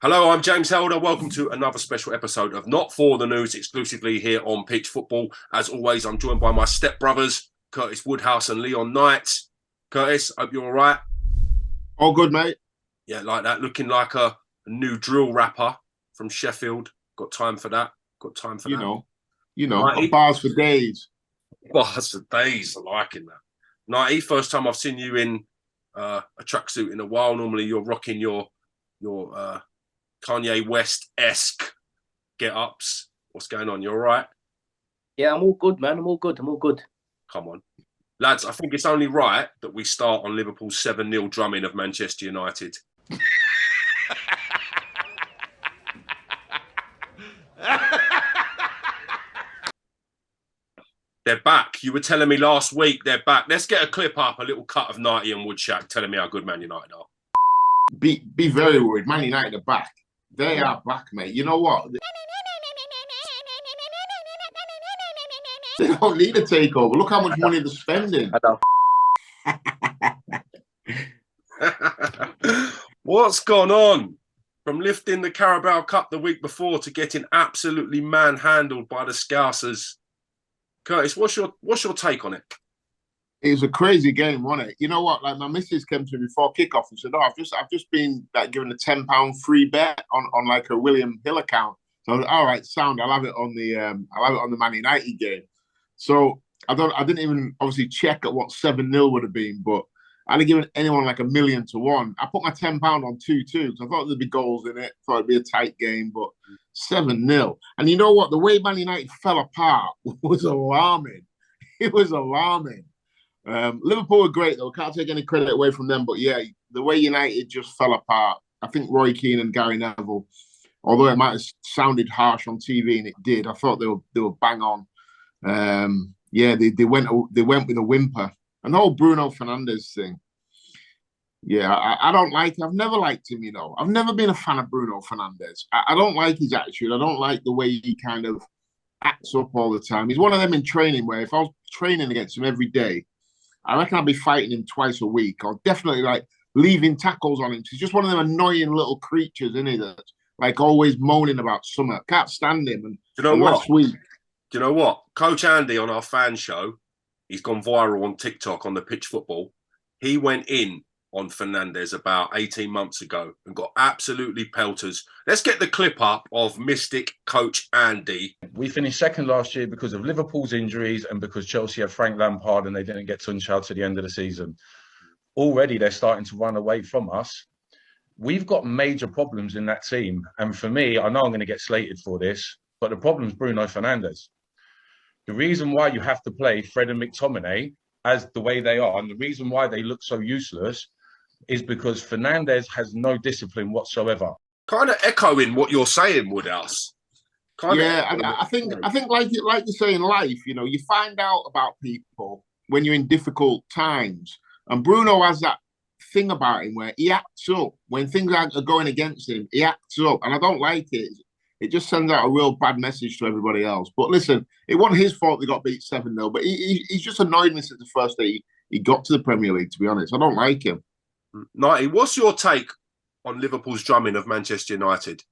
Hello, I'm James Helder. Welcome to another special episode of Not For The News, exclusively here on Pitch Football. As always, I'm joined by my stepbrothers, Curtis Woodhouse and Leon Knight. Curtis, hope you're all right. All good, mate. Yeah, like that. Looking like a new drill rapper from Sheffield. Got time for that. Bars for days. Bars for days. I'm liking that. Nighty, first time I've seen you in a tracksuit in a while. Normally you're rocking your Kanye West-esque get-ups. What's going on? You all right? Yeah, I'm all good, man. I'm all good. Come on. Lads, I think it's only right that we start on Liverpool's 7-0 drumming of Manchester United. They're back. You were telling me last week they're back. Let's get a clip up, a little cut of Knighty and Woodshak telling me how good Man United are. Be very worried. Man United are back. They are back, mate. You know what? They don't need a takeover. Look how much money they're spending. What's gone on? From lifting the Carabao Cup the week before to getting absolutely manhandled by the Scousers. Curtis, what's your take on it? It was a crazy game, wasn't it? You know what? Like, my missus came to me before kickoff and said, "Oh, I've just been like given a £10 free bet on like a William Hill account." So I was, all right, sound. I'll have it on the Man United game. So I didn't even obviously check at what 7-0 would have been, but I'd have given anyone like 1,000,000 to 1. I put my £10 on 2-2 because I thought there'd be goals in it. Thought it'd be a tight game, but 7-0. And you know what? The way Man United fell apart was alarming. It was alarming. Liverpool were great though. Can't take any credit away from them. But yeah, the way United just fell apart. I think Roy Keane and Gary Neville, although it might have sounded harsh on TV, and it did, I thought they were bang on. They went with a whimper. And the whole Bruno Fernandes thing. Yeah, I don't like it. I've never liked him, you know. I've never been a fan of Bruno Fernandes. I don't like his attitude. I don't like the way he kind of acts up all the time. He's one of them in training where if I was training against him every day, I reckon I'd be fighting him twice a week, or definitely like leaving tackles on him. He's just one of them annoying little creatures, isn't he? That's like always moaning about something. Can't stand him. And do you know what? Last week, do you know what? Coach Andy on our fan show, he's gone viral on TikTok on the Pitch Football. He went in on Fernandes about 18 months ago and got absolutely pelters. Let's get the clip up of Mystic Coach Andy. We finished second last year because of Liverpool's injuries and because Chelsea had Frank Lampard and they didn't get Tuchel to the end of the season. Already they're starting to run away from us. We've got major problems in that team. And for me, I know I'm going to get slated for this, but the problem is Bruno Fernandes. The reason why you have to play Fred and McTominay as the way they are, and the reason why they look so useless, is because Fernandes has no discipline whatsoever. Kind of echoing what you're saying, Woodhouse. I think like you say in life, you know, you find out about people when you're in difficult times. And Bruno has that thing about him where he acts up. When things are going against him, he acts up. And I don't like it. It just sends out a real bad message to everybody else. But listen, it wasn't his fault they got beat 7-0. But he's just annoyed me since the first day he got to the Premier League, to be honest. I don't like him. Nighty, what's your take on Liverpool's drumming of Manchester United?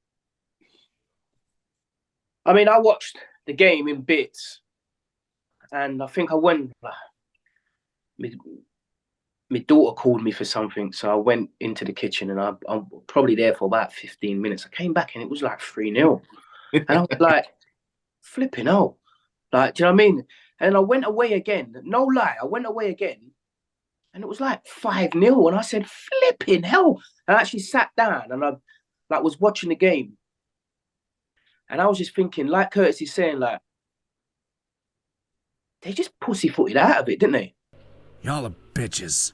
I mean, I watched the game in bits, and I think I went. My daughter called me for something, so I went into the kitchen, and I'm probably there for about 15 minutes. I came back, and it was like 3-0, and I was like, flipping out. Like, do you know what I mean? And I went away again. No lie, I went away again. And it was like 5-0. And I said, flipping hell. I actually sat down and I was watching the game. And I was just thinking, like Curtis is saying, like, they just pussyfooted out of it, didn't they? Y'all are bitches.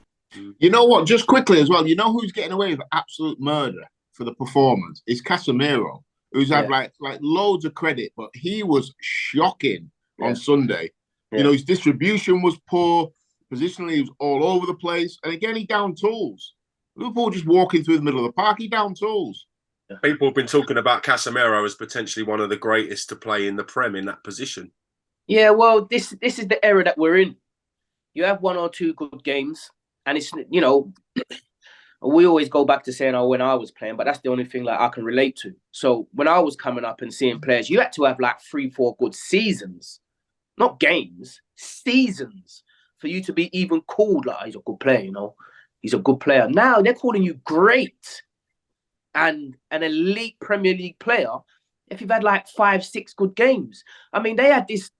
You know what? Just quickly as well, you know who's getting away with absolute murder for the performance? It's Casemiro, who's had like loads of credit, but he was shocking on Sunday. Yeah. You know, his distribution was poor. Positionally, he was all over the place. And again, he downed tools. Liverpool just walking through the middle of the park, he downed tools. People have been talking about Casemiro as potentially one of the greatest to play in the Prem in that position. Yeah, well, this is the era that we're in. You have one or two good games, and it's, you know, we always go back to saying, oh, when I was playing, but that's the only thing like I can relate to. So when I was coming up and seeing players, you had to have like 3-4 good seasons, not games, seasons, for you to be even called like he's a good player, you know. He's a good player. Now they're calling you great and an elite Premier League player if you've had like 5-6 good games. I mean, they had this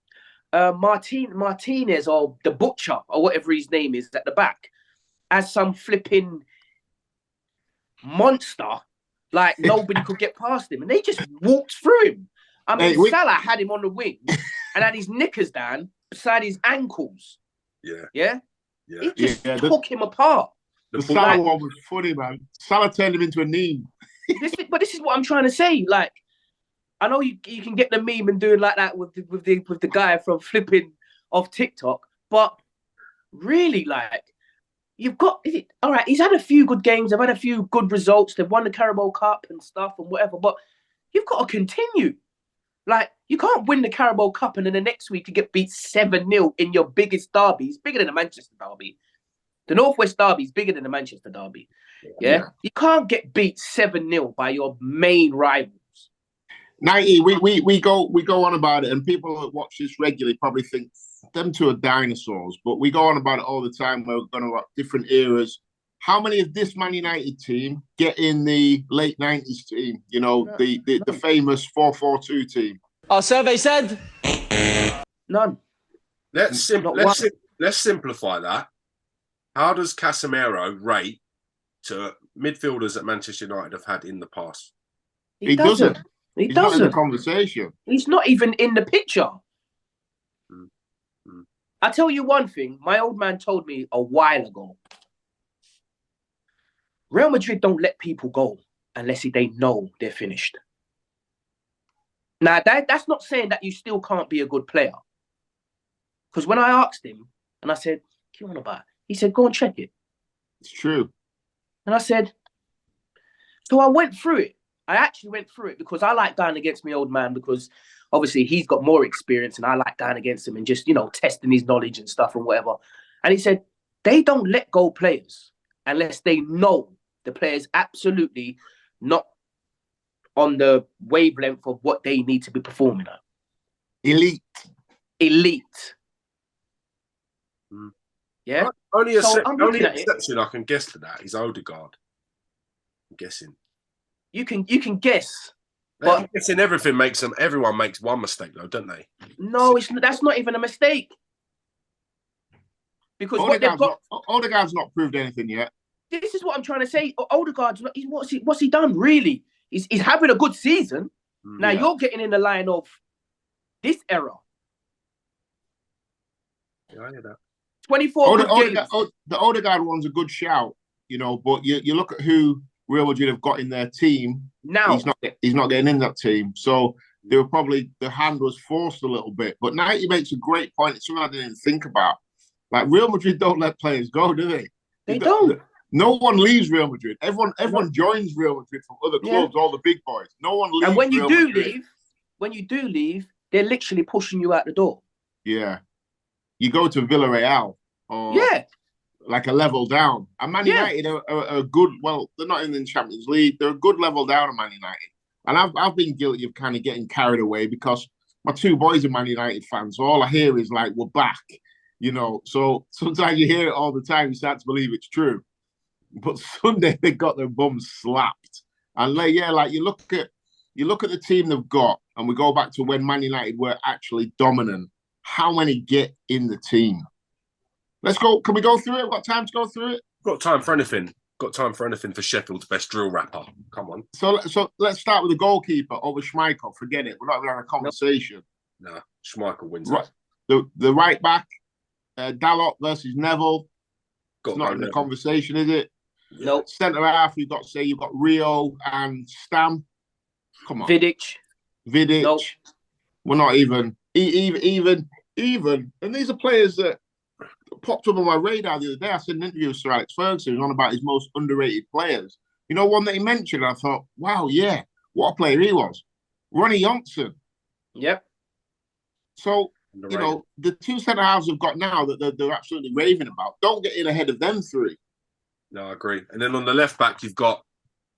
Martinez or the Butcher or whatever his name is at the back as some flipping monster, like nobody could get past him, and they just walked through him. I mean, Salah had him on the wing and had his knickers down beside his ankles. Yeah. He just took him apart. The Salah one was funny, man. Salah turned him into a meme. This is what I'm trying to say. Like, I know you can get the meme and doing like that with the guy from flipping off TikTok, but really, like, you've got all right. He's had a few good games. They've had a few good results. They've won the Carabao Cup and stuff and whatever. But you've got to continue. Like, you can't win the Carabao Cup and then the next week you get beat 7-0 in your biggest derby. It's bigger than the Manchester derby. The Northwest derby is bigger than the Manchester derby. Yeah? You can't get beat 7-0 by your main rivals. 90, we go on about it, and people that watch this regularly probably think them two are dinosaurs, but we go on about it all the time. We're going about different eras. How many of this Man United team get in the late 90s team? You know, the famous 4-4-2 team. Our survey said none. Let's simplify that. How does Casemiro rate to midfielders that Manchester United have had in the past? He doesn't. He's not in the conversation. He's not even in the picture. I'll tell you one thing. My old man told me a while ago. Real Madrid don't let people go unless they know they're finished. Now, that's not saying that you still can't be a good player. Because when I asked him, and I said, what you on about? He said, go and check it. It's true. And I said, so I went through it. I actually went through it because I like going against my old man because obviously he's got more experience and I like going against him and just, you know, testing his knowledge and stuff and whatever. And he said, they don't let go players unless they know the player's absolutely not on the wavelength of what they need to be performing at. Elite. Yeah? Only exception I can guess to that is Odegaard. I'm guessing. You can guess. But I'm guessing everyone makes one mistake though, don't they? No, that's not even a mistake. Because Odegaard's not proved anything yet. This is what I'm trying to say. Odegaard's not, what's he done really? He's having a good season. Now you're getting in the line of this era. Yeah, I hear that. 24 games. The Odegaard one's a good shout, you know, but you look at who Real Madrid have got in their team. Now he's not getting in that team. So they were probably, the hand was forced a little bit. But now he makes a great point. It's something I didn't even think about. Like, Real Madrid don't let players go, do they? They don't. No one leaves Real Madrid. Everyone joins Real Madrid from other clubs, all the big boys. No one leaves. And when you do leave, they're literally pushing you out the door. Yeah. You go to Villarreal or like a level down. And Man United are good. Well, they're not in the Champions League. They're a good level down at Man United. And I've been guilty of kind of getting carried away because my two boys are Man United fans. So all I hear is like, we're back, you know. So sometimes you hear it all the time. You start to believe it's true. But Sunday they got their bums slapped. And like you look at the team they've got, and we go back to when Man United were actually dominant. How many get in the team? Let's go. Can we go through it? We've got time to go through it? Got time for anything. Got time for anything for Sheffield's best drill rapper. Come on. So let's start with the goalkeeper over Schmeichel. Forget it. We're not having a conversation. No, Schmeichel wins right. it. The right back, Dalot versus Neville. It's not in the conversation, is it? No. Centre half, you've got Rio and Stam. Come on. Vidic. Nope. We're not even. And these are players that popped up on my radar the other day. I said an interview with Sir Alex Ferguson. He was on about his most underrated players. You know, one that he mentioned, I thought, wow, yeah, what a player he was. Ronnie Johnson. Yep. So, you know, the two centre halves have got now that they're absolutely raving about. Don't get in ahead of them three. No, I agree. And then on the left back, you've got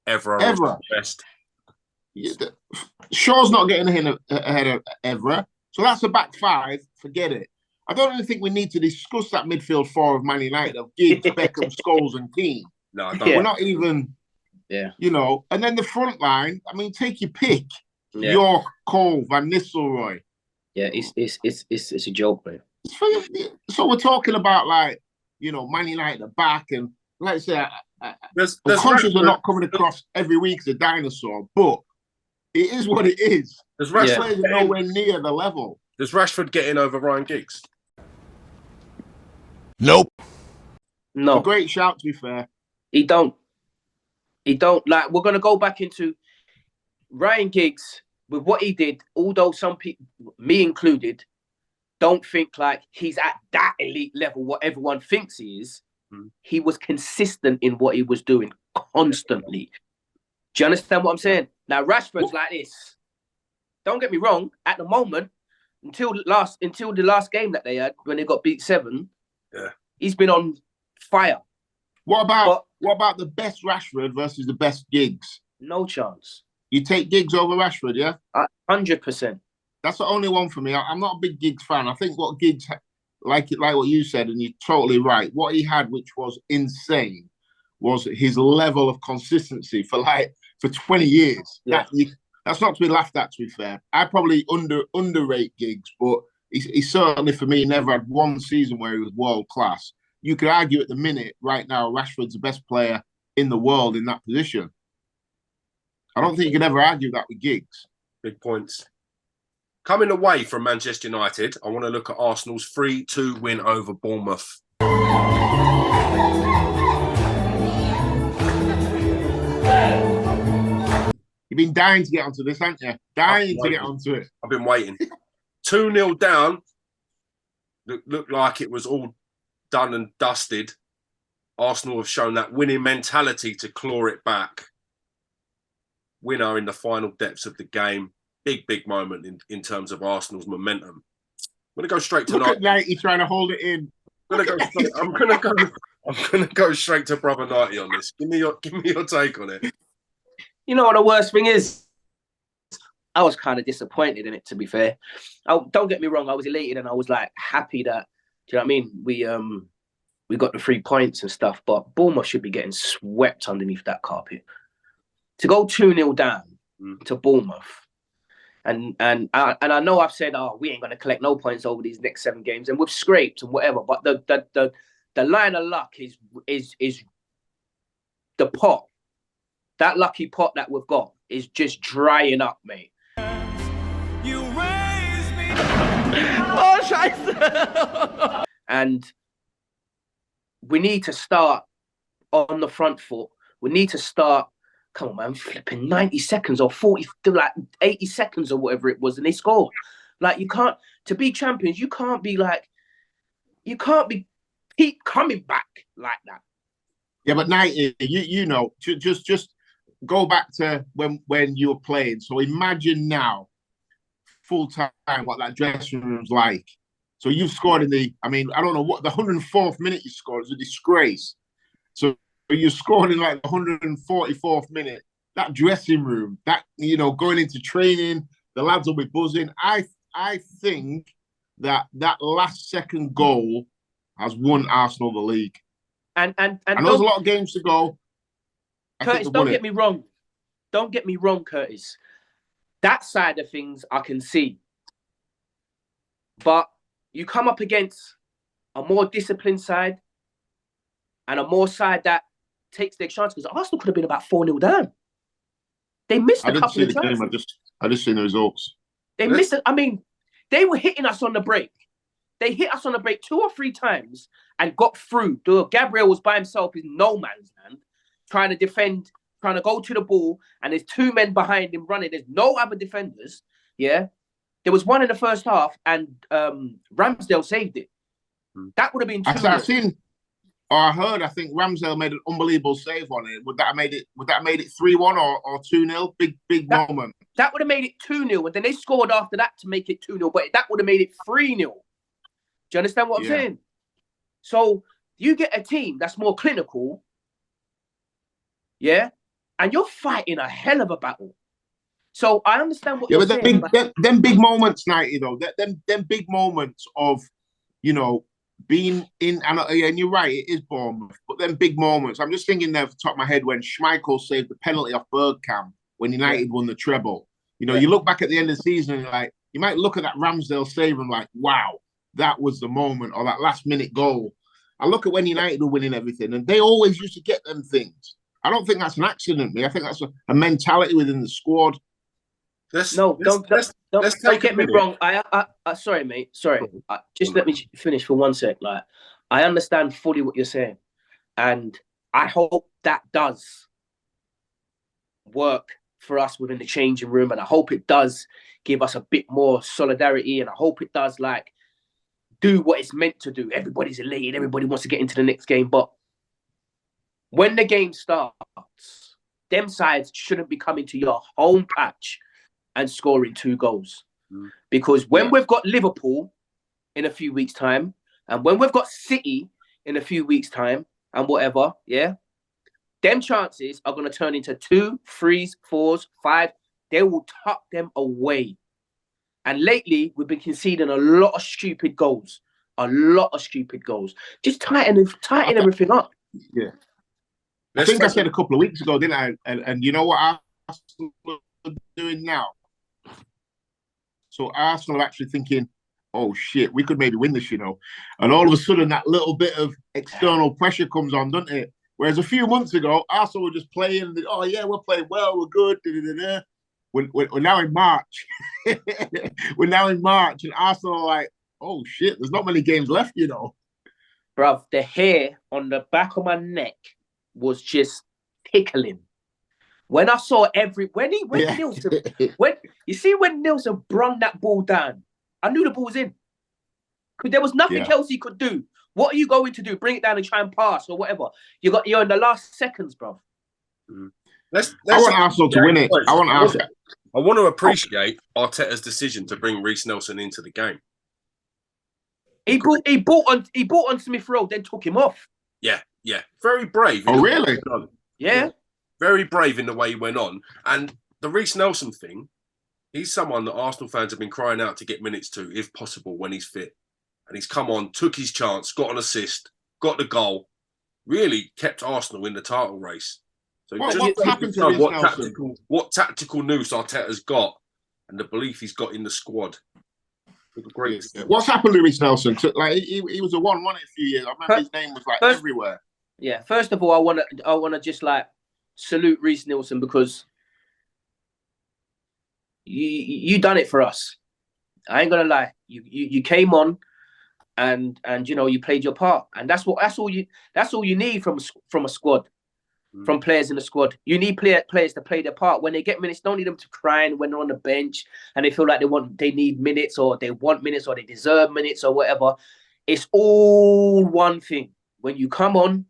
Evra. Evra. Best. Shaw's not getting ahead of Evra. So that's a back five. Forget it. I don't even think we need to discuss that midfield four of Man United of Giggs, Beckham, Scholes, and Keane. No, I don't. We're not even, you know. And then the front line, I mean, take your pick. Yeah. York, Cole, Van Nistelrooy. Yeah, it's a joke, man. So we're talking about, like, you know, Man United are back, and like I say, I'm conscious of not coming across every week as a dinosaur, but it is what it is. Does Rashford get nowhere near the level? Does Rashford get in over Ryan Giggs? Nope. No. It's a great shout, to be fair. He don't. Like, we're going to go back into Ryan Giggs with what he did, although some people, me included, don't think like he's at that elite level, what everyone thinks he is. He was consistent in what he was doing constantly. Do you understand what I'm saying? Now, Rashford's like this. Don't get me wrong. At the moment, until the last game that they had, when they got beat 7, he's been on fire. What about the best Rashford versus the best Giggs? No chance. You take Giggs over Rashford, yeah? 100%. That's the only one for me. I'm not a big Giggs fan. I think what Giggs, like what you said, and you're totally right, what he had, which was insane, was his level of consistency for 20 years. Yeah. That's not to be laughed at, to be fair. I probably underrate Giggs, but he certainly, for me, never had one season where he was world class. You could argue at the minute, right now, Rashford's the best player in the world in that position. I don't think you could ever argue that with Giggs. Big points. Coming away from Manchester United, I want to look at Arsenal's 3-2 win over Bournemouth. You've been dying to get onto this, haven't you? Dying to get onto it. I've been waiting. 2-0 down. Looked like it was all done and dusted. Arsenal have shown that winning mentality to claw it back. Winner in the final depths of the game. Big moment in terms of Arsenal's momentum. I'm going to go straight to Look at Knighty trying to hold it in. I'm going to go straight to Brother Knighty on this. Give me your take on it. You know what the worst thing is? I was kind of disappointed in it, to be fair. Don't get me wrong, I was elated and I was like happy that, do you know what I mean? We got the 3 points and stuff, but Bournemouth should be getting swept underneath that carpet. To go 2-0 down to Bournemouth, and I know I've said, we ain't going to collect no points over these next 7 games, and we've scraped and whatever, but the line of luck is the pot. That lucky pot that we've got is just drying up, mate. You raise me. Oh, scheiße. And we need to start on the front foot. We need to start, come on, man, flipping 90 seconds or 40, like 80 seconds or whatever it was, and they scored. Like, you can't, to be champions, you can't keep coming back like that. Yeah, but Knighty, you know, just go back to when you were playing. So imagine now, full time, what that dressing room's like. So you've scored I don't know what, the 104th minute you scored is a disgrace. So you scored in like the 144th minute. That dressing room, that, you know, going into training, the lads will be buzzing. I think that last second goal has won Arsenal the league. And there's a lot of games to go. Curtis, don't get me wrong. Don't get me wrong, Curtis. That side of things I can see. But you come up against a more disciplined side and a more side that takes their chance, because Arsenal could have been about 4-0 down. They missed a couple of chances. I just seen the results. They missed it. I mean, they were hitting us on the break. They hit us on the break 2 or 3 times and got through. Gabriel was by himself in no man's land, trying to defend, trying to go to the ball, and there's 2 men behind him running. There's no other defenders. Yeah. There was one in the first half, and Ramsdale saved it. That would have been 2. I heard, I think Ramsdale made an unbelievable save on it. Would that have made it 3-1 or 2-0? Big moment. That would have made it 2-0, and then they scored after that to make it 2-0, but that would have made it 3-0. Do you understand what I'm saying? So you get a team that's more clinical, yeah, and you're fighting a hell of a battle. So I understand what Yeah, you're but saying. them big moments, Nighty, though, them big moments of, you know, being in, and you're right, it is Bournemouth, but them big moments. I'm just thinking there off the top of my head when Schmeichel saved the penalty off Bergkamp when United won the treble. You know, you look back at the end of the season and like, you might look at that Ramsdale save and like, wow, that was the moment, or that last minute goal. I look at when United were winning everything, and they always used to get them things. I don't think that's an accident, me. I think that's a mentality within the squad. Don't get me wrong. Sorry, mate. Sorry. Just let me finish for 1 sec. Like, I understand fully what you're saying, and I hope that does work for us within the changing room, and I hope it does give us a bit more solidarity, and I hope it does like do what it's meant to do. Everybody's elated. Everybody wants to get into the next game, but when the game starts, them sides shouldn't be coming to your home patch and scoring 2 goals. Because when we've got Liverpool in a few weeks' time, and when we've got City in a few weeks' time, and whatever, them chances are going to turn into 2, 3s, 4s, 5. They will tuck them away. And lately, we've been conceding a lot of stupid goals. Just tighten everything up. Yeah. I think I said a couple of weeks ago, didn't I? And you know what Arsenal are doing now? So Arsenal are actually thinking, oh shit, we could maybe win this, you know. And all of a sudden, that little bit of external pressure comes on, doesn't it? Whereas a few months ago, Arsenal were just playing, oh yeah, we're playing well, we're good, We're now in March. We're now in March, and Arsenal are like, oh shit, there's not many games left, you know. Bruv, the hair on the back of my neck was just tickling. When I saw when Nielsen brung that ball down, I knew the ball was in. Because there was nothing else he could do. What are you going to do? Bring it down and try and pass or whatever. You're in the last seconds, bro. I want Arsenal to win it. I want to appreciate Arteta's decision to bring Reece Nelson into the game. He bought on Smith Rowe, then took him off. Yeah. Very brave. Oh, really? Yeah. Very brave in the way he went on. And the Reece Nelson thing, he's someone that Arsenal fans have been crying out to get minutes to, if possible, when he's fit. And he's come on, took his chance, got an assist, got the goal, really kept Arsenal in the title race. So what's happened to Reece Nelson? What tactical nous Arteta's got and the belief he's got in the squad. What's happened to Reece Nelson? Like he was a one a few years. I remember his name was like everywhere. Yeah, first of all, I wanna just like salute Reece Nelson because you done it for us. I ain't gonna lie. You came on and you know you played your part, and that's all you need from a squad, from players in the squad. You need players to play their part. When they get minutes, don't need them to cry when they're on the bench and they feel like they need minutes or they want minutes or they deserve minutes or whatever. It's all one thing. When you come on,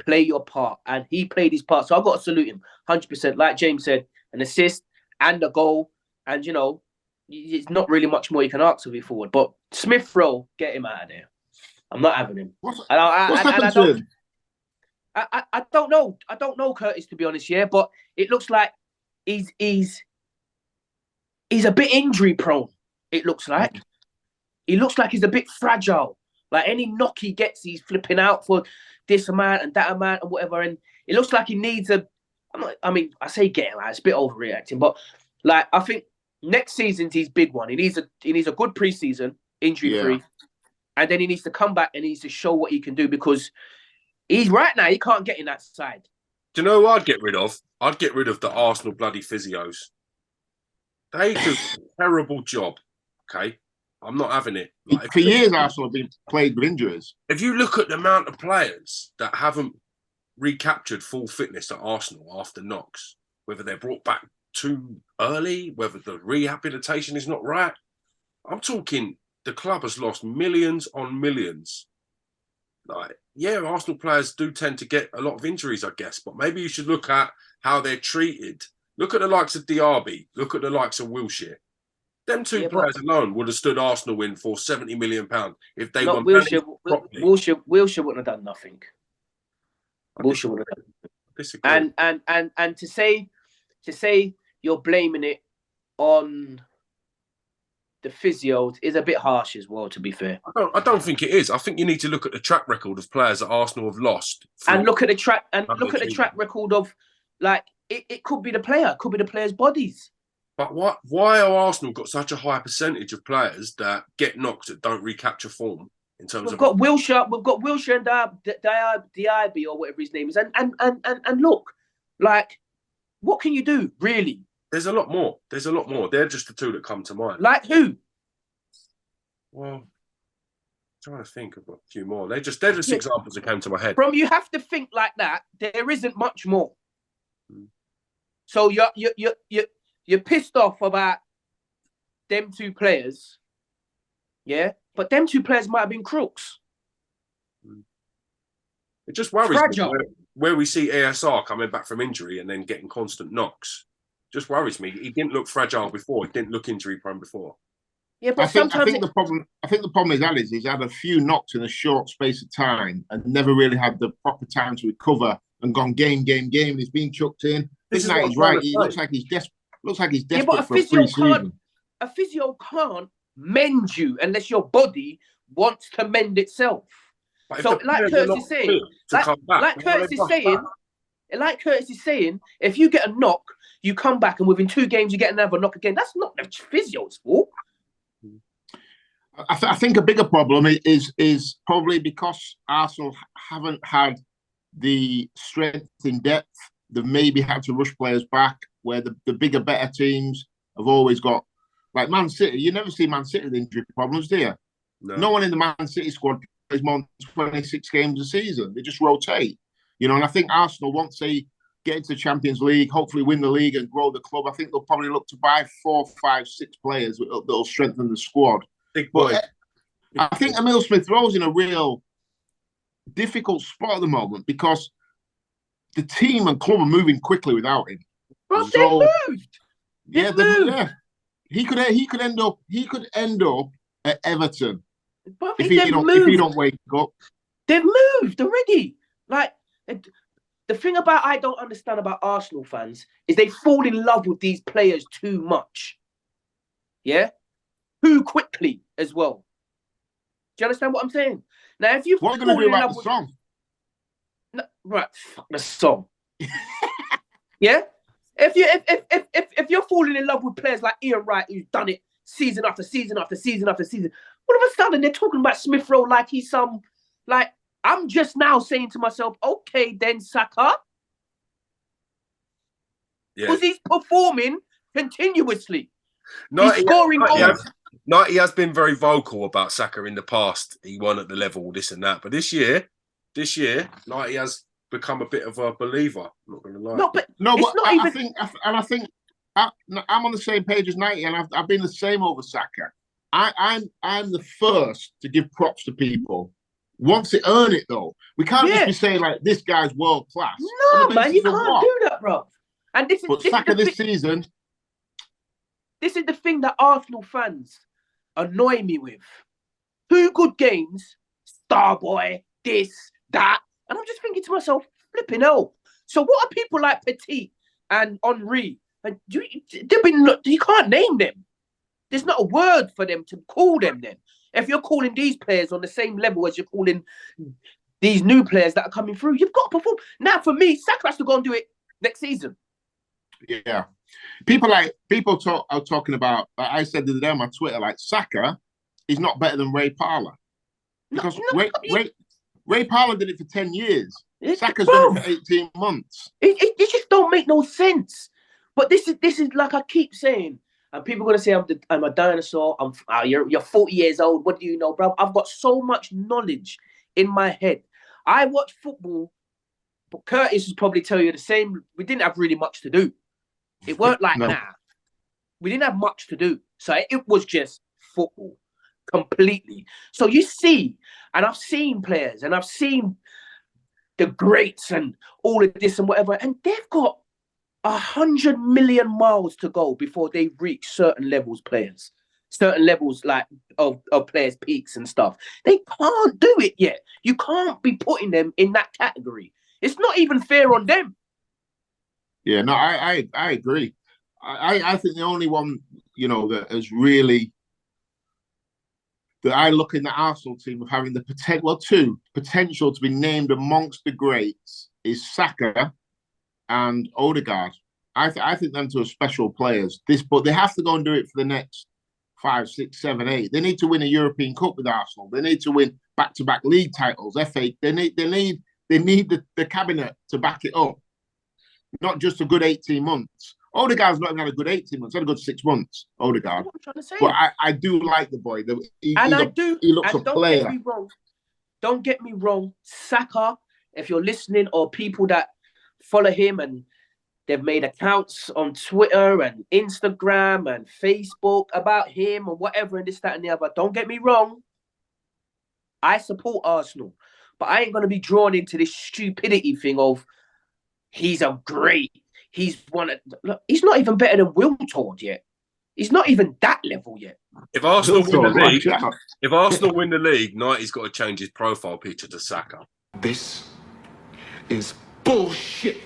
play your part, and he played his part. So I've got to salute him 100%. Like James said, an assist and a goal, and you know, it's not really much more you can ask of you forward. But Smith Rowe, get him out of there. I'm not having him. What's happened to him? I don't know. I don't know, Curtis, to be honest, but it looks like he's a bit injury prone. It looks like. He looks like he's a bit fragile. Like any knock he gets, he's flipping out for this amount and that amount and whatever. And it looks like he needs I say get him out, it's a bit overreacting, but like I think next season's his big one. He needs a good preseason, injury-free, and then he needs to come back and he needs to show what he can do because he's right now, he can't get in that side. Do you know who I'd get rid of? I'd get rid of the Arsenal bloody physios. They do a terrible job, okay? I'm not having it. Like, for years, Arsenal have been plagued with injuries. If you look at the amount of players that haven't recaptured full fitness at Arsenal after knocks, whether they're brought back too early, whether the rehabilitation is not right, I'm talking the club has lost millions on millions. Like, yeah, Arsenal players do tend to get a lot of injuries, I guess, but maybe you should look at how they're treated. Look at the likes of Diaby. Look at the likes of Wilshere. Them two players alone would have stood Arsenal in for £70 million if they were managed properly. Wilshere wouldn't have done nothing. Wilshere would have done. Disagree. And to say you're blaming it on the physios is a bit harsh as well, to be fair. I don't think it is. I think you need to look at the track record of players that Arsenal have lost. And look at the track record of, like, it could be the player, it could be the players' bodies. But why are Arsenal got such a high percentage of players that get knocked that don't recapture form in terms we've got Wilshere and Diaby or whatever his name is, and look, like, what can you do really? There's a lot more. They're just the two that come to mind. Like who? Well, I'm trying to think of a few more. They're just examples that came to my head. From you have to think like that. There isn't much more. So you're pissed off about them two players, yeah? But them two players might have been crooks. It just worries me where we see ASR coming back from injury and then getting constant knocks. Just worries me. He didn't look fragile before. He didn't look injury prone before. Yeah, but I think the problem is Alex. He's had a few knocks in a short space of time and never really had the proper time to recover and gone game. He's been chucked in. This night he's right. He looks like he's desperate. Yeah, but a physio can't mend you unless your body wants to mend itself. So, like Curtis is saying, if you get a knock, you come back and within 2 games you get another knock again. That's not the physio's fault. I think a bigger problem is probably because Arsenal haven't had the strength in depth. They've maybe had to rush players back, where the bigger, better teams have always got, like Man City. You never see Man City with injury problems, do you? No one in the Man City squad plays more than 26 games a season. They just rotate, And I think Arsenal, once they get into the Champions League, hopefully win the league and grow the club, I think they'll probably look to buy 4, 5, 6 players that'll strengthen the squad. But I think Emile Smith Rowe's in a real difficult spot at the moment because the team and club are moving quickly without him. Bro, they moved. They've moved. Yeah. He could end up at Everton if he don't wake up. They've moved already. Like, the thing I don't understand about Arsenal fans is they fall in love with these players too much. Yeah? Too quickly as well. Do you understand what I'm saying? Now, if you what are you going to do about the song? No, right, fuck the song. Yeah? If you're falling in love with players like Ian Wright, who's done it season after season after season after season, all of a sudden they're talking about Smith Rowe like he's some, like, I'm just now saying to myself, okay, then Saka. Because he's performing continuously. He's scoring goals. He has been very vocal about Saka in the past. He won at the level, this and that. But this year, Knighty has become a bit of a believer. I'm not going to lie. I think I'm on the same page as Knighty, and I've been the same over Saka. I'm the first to give props to people once they earn it, though. We can't just be saying like this guy's world class. No, man, you can't do that, bro. And this Saka this season. This is the thing that Arsenal fans annoy me with. 2 good games, Starboy, this, that. And I'm just thinking to myself, flipping hell. So what are people like Petit and Henry? And you can't name them. There's not a word for them to call them then. If you're calling these players on the same level as you're calling these new players that are coming through, you've got to perform. Now, for me, Saka has to go and do it next season. Yeah. People are talking about, like I said the other day on my Twitter, like Saka is not better than Ray Parlour. Because Ray Parlour did it for 10 years. Saka's done it for 18 months. It just don't make no sense. But this is like I keep saying, and people are going to say I'm a dinosaur. You're 40 years old. What do you know, bro? I've got so much knowledge in my head. I watch football, but Curtis would probably tell you the same. We didn't have really much to do. It weren't like that. We didn't have much to do. So it was just football completely. So you see, and I've seen players and I've seen the greats and all of this and whatever, and they've got 100 million miles to go before they reach certain levels, certain levels like of players' peaks and stuff. They can't do it yet. You can't be putting them in that category. It's not even fair on them. Yeah, no, I agree. I think the only one, that has really that I look in the Arsenal team of having the potential to be named amongst the greats is Saka and Odegaard. I think them two are special players. But they have to go and do it for the next 5, 6, 7, 8. They need to win a European Cup with Arsenal. They need to win back-to-back league titles. FA. They need the cabinet to back it up. Not just a good 18 months. Odegaard's not even had a good 18 months. Had a good 6 months. Odegaard. That's what I'm trying to say. But I do like the boy. He looks a don't player. Get me wrong. Don't get me wrong. Saka, if you're listening, or people that follow him and they've made accounts on Twitter and Instagram and Facebook about him or whatever and this, that, and the other. Don't get me wrong. I support Arsenal, but I ain't going to be drawn into this stupidity thing of he's a great. He's he's not even better than Wiltord yet. He's not even that level yet. If Arsenal win the league, Knighty's got to change his profile picture to Saka. This is bullshit.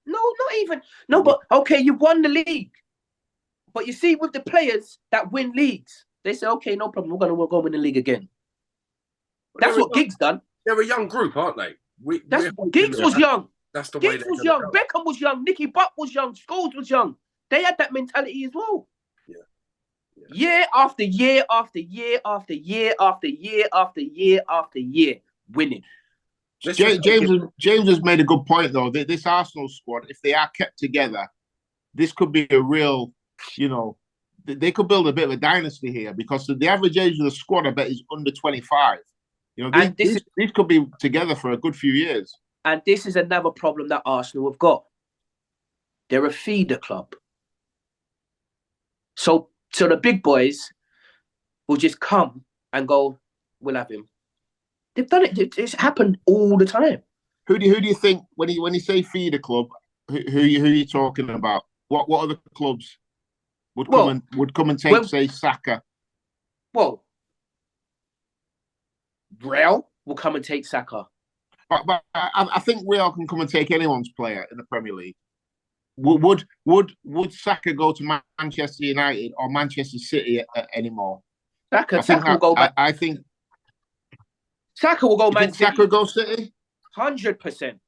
No, not even. No, but okay, you won the league. But you see, with the players that win leagues, they say, okay, no problem, we're going to go win the league again. That's what Giggs done. They're a young group, aren't they? Giggs was young. That's the way Giggs was young. Beckham was young. Nicky Butt was young. Scholes was young. They had that mentality as well. Yeah. Year after year after year after year after year after year after year, winning. James has made a good point, though. This Arsenal squad, if they are kept together, this could be a real, they could build a bit of a dynasty here, because the average age of the squad, I bet, is under 25. These could be together for a good few years. And this is another problem that Arsenal have got. They're a feeder club. So the big boys will just come and go, we'll have him. They've done it. It's happened all the time. Who do you think, when you say feeder club, who are you talking about? What other clubs would come and take, say, Saka? Well, Real will come and take Saka. But I think Real can come and take anyone's player in the Premier League. Would Saka go to Manchester United or Manchester City anymore? Saka will go back. I think Saka will go Man City. Saka will go City? 100%.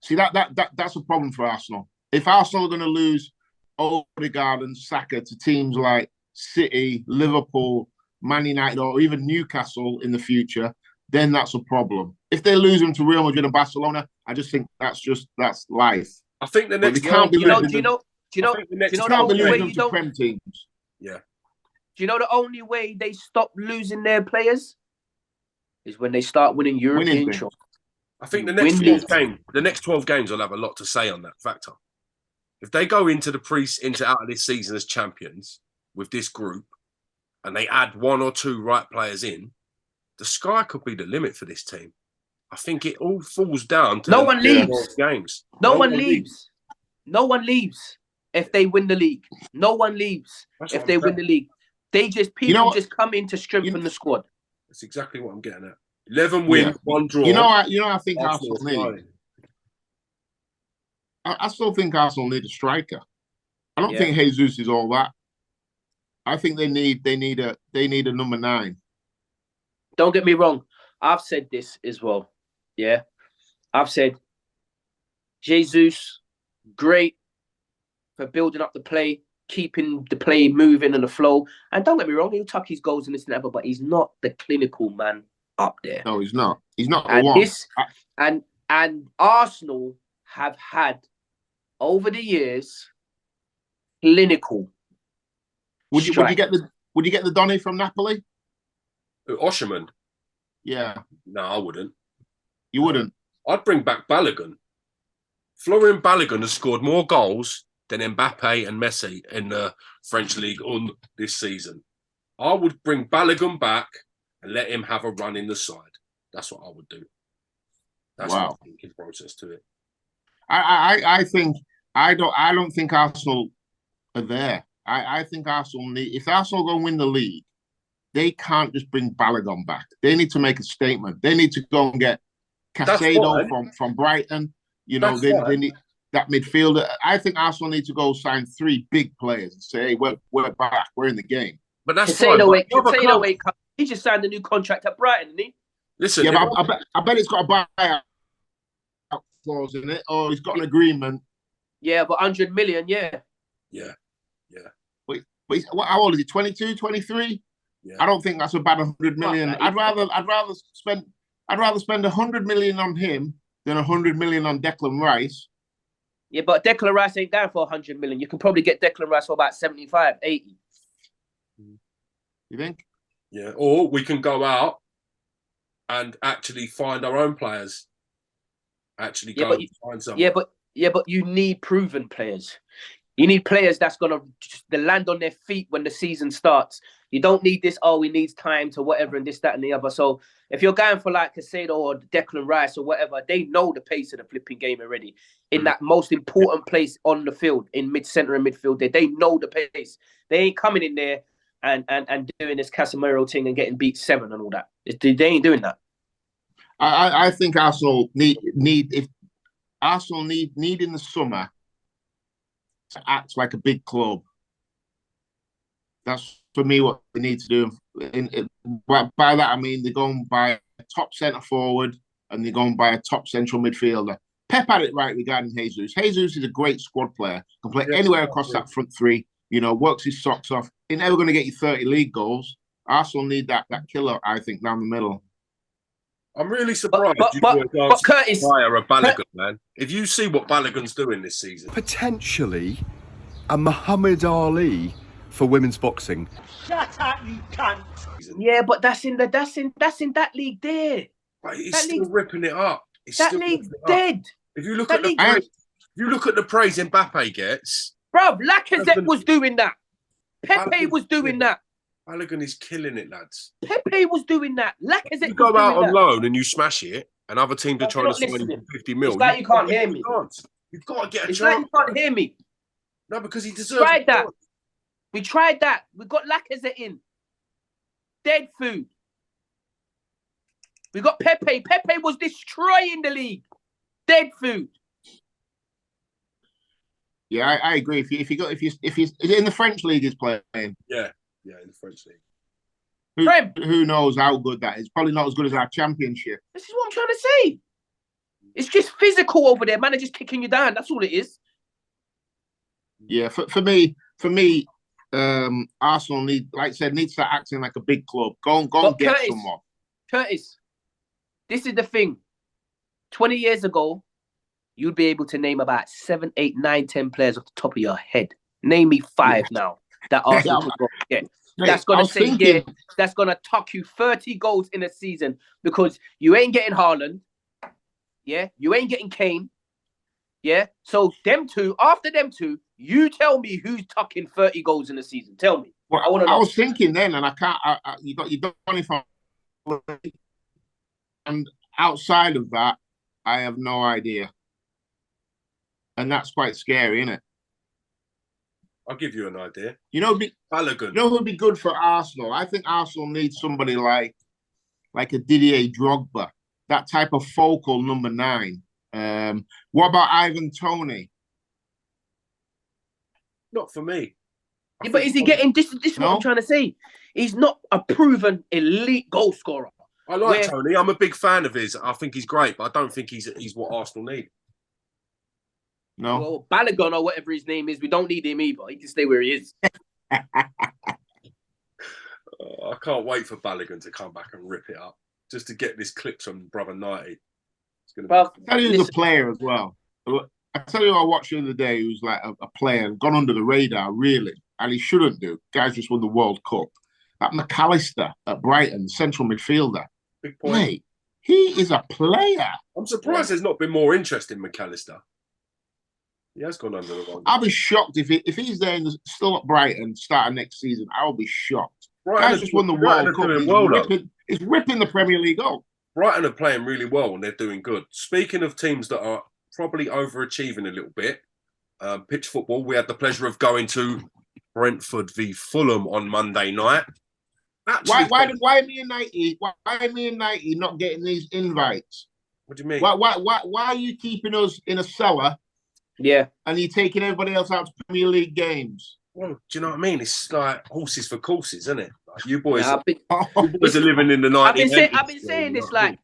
See, that's a problem for Arsenal. If Arsenal are going to lose Odegaard and Saka to teams like City, Liverpool, Man United, or even Newcastle in the future, then that's a problem. If they lose them to Real Madrid and Barcelona, I just think that's life. I think the next do you know the only way you don't Prem teams? Yeah. Do you know the only way they stop losing their players is when they start winning European trophies. I think the next 12 games will have a lot to say on that factor. If they go into out of this season as champions with this group, and they add one or two right players in, the sky could be the limit for this team. I think it all falls down to no one leaves. Games. No one leaves. No one leaves if they win the league. No one leaves if they win the league. They just just come in to strengthen the squad. That's exactly what I'm getting at. 11 wins, 1 draw. I think Arsenal need. I still think Arsenal need a striker. I don't think Jesus is all that. I think they need a number 9. Don't get me wrong. I've said this as well. Yeah. I've said Jesus, great for building up the play, keeping the play moving and the flow. And don't get me wrong, he'll tuck his goals and this and that, but he's not the clinical man up there. No, he's not. He's not the one. And Arsenal have had over the years clinical. Would you get the Donny from Napoli? Osherman? Yeah. No, I wouldn't. You wouldn't? I'd bring back Balogun. Florian Balogun has scored more goals than Mbappe and Messi in the French league on this season. I would bring Balogun back and let him have a run in the side. That's what I would do. That's my thinking process to it. I don't think Arsenal are there. I think Arsenal if Arsenal go and win the league, they can't just bring Balogun back. They need to make a statement. They need to go and get Casado from Brighton. They need. that midfielder. I think Arsenal need to go sign 3 big players and say, hey, we're back. We're in the game. But that's fine. Casado ain't come. He just signed a new contract at Brighton, didn't he? Listen, yeah, but I bet it's got a buyout clause in it, or he's got an agreement. Yeah, but 100 million, yeah. Yeah. But how old is he? 22, 23? Yeah. I don't think that's a bad 100 million. I'd rather spend 100 million on him than 100 million on Declan Rice. Yeah, but Declan Rice ain't down for 100 million. You can probably get Declan Rice for about 75, 80. You think? Yeah. Or we can go out and actually find our own players. Actually go and find someone. Yeah, but you need proven players. You need players that's going to land on their feet when the season starts. You don't need this, we need time to whatever and this, that, and the other. So if you're going for like Casado or Declan Rice or whatever, they know the pace of the flipping game already. In that most important place on the field, in mid-centre and midfield, they know the pace. They ain't coming in there and doing this Casemiro thing and getting beat 7 and all that. They ain't doing that. I think Arsenal need in the summer to act like a big club. That's for me what they need to do. By that I mean they're going by a top centre forward and they're going by a top central midfielder. Pep had it right regarding Jesus. Jesus is a great squad player. Can play anywhere across that front 3. You know, works his socks off. He's never going to get you 30 league goals. Arsenal need that killer, I think, down the middle. I'm really surprised but Curtis, hire a Balogun, man. If you see what Balogun's doing this season, potentially a Muhammad Ali for women's boxing. Shut up, you cunt! Yeah, but that's in that league there. But he's still ripping it up. That league's dead. If you look at the praise Mbappe gets, bruv, Lacazette was doing that. Pepe was doing that. Balogun is killing it, lads. Pepe was doing that. Lacazette. You go out on loan and you smash it, and other teams are trying to sign you for 50 mil. It's like you can't hear me. You've got to get a chance. It's like you can't hear me. No, because he deserves it. We tried that. We got Lacazette in. Dead food. We got Pepe. Pepe was destroying the league. Dead food. Yeah, I agree. If he's in the French league, he's playing. Yeah, in the French league. Who knows how good that is? Probably not as good as our championship. This is what I'm trying to say. It's just physical over there. Man, they're just kicking you down. That's all it is. Yeah, for me, Arsenal needs to start acting like a big club. Go and get someone. Curtis, this is the thing. 20 years ago, you'd be able to name about 7, 8, 9, 10 players off the top of your head. Name me 5 now that Arsenal could go get. That's going to say, that's going to tuck you 30 goals in a season because you ain't getting Haaland. Yeah, you ain't getting Kane. Yeah, so after them two, you tell me who's tucking 30 goals in a season. Tell me. Well, I was thinking then, and I can't. You don't if and outside of that, I have no idea, and that's quite scary, isn't it? I'll give you an idea. Balogun. You know who'd be good for Arsenal? I think Arsenal needs somebody like a Didier Drogba, that type of focal number 9. What about Ivan Toney? Not for me. Yeah, but is he getting this? This is what I'm trying to say. He's not a proven elite goal scorer. I like Toney. I'm a big fan of his. I think he's great, but I don't think he's what Arsenal need. No. Well, Balogun or whatever his name is, we don't need him either. He can stay where he is. I can't wait for Balogun to come back and rip it up. Just to get this clip from Brother 90. It's going to be... I'll tell you he's a player as well. I tell you, I watched the other day who's like a player, gone under the radar, really, and he shouldn't do. Guys just won the World Cup. That McAllister at Brighton, central midfielder. Big point. Mate, he is a player. I'm surprised there's not been more interest in McAllister. He has gone under the one. I'll be shocked if he's there and still at Brighton starting next season. I'll be shocked. Brighton Guys just won the World Cup. He's ripping the Premier League up. Brighton are playing really well and they're doing good. Speaking of teams that are probably overachieving a little bit, pitch football, we had the pleasure of going to Brentford v Fulham on Monday night. Why me and 90? Why me and 90 not getting these invites? What do you mean? Why are you keeping us in a cellar Yeah. And you're taking everybody else out to Premier League games. Well, do you know what I mean? It's like horses for courses, isn't it? Like you boys, Nah, you boys are living in the 1980s. I've been saying this, like,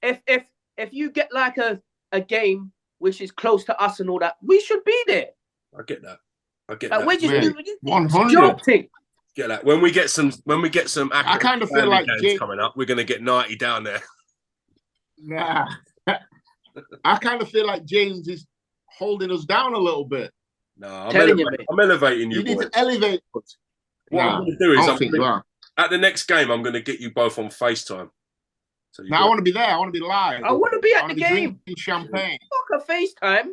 if you get like a game which is close to us and all that, we should be there. I get that. I get Like, that. we're just 100. joking. Get that. When we get some I kind of feel like games coming up, we're gonna get 90 down there. Nah. I kind of feel like James is holding us down a little bit. No, I'm elevating you. You need boys. to elevate. What I'm going to do is At at the next game, I'm going to get you both on FaceTime. So I want to be there. I want to be live. I want to be at the game. Drinking champagne. Fuck a FaceTime.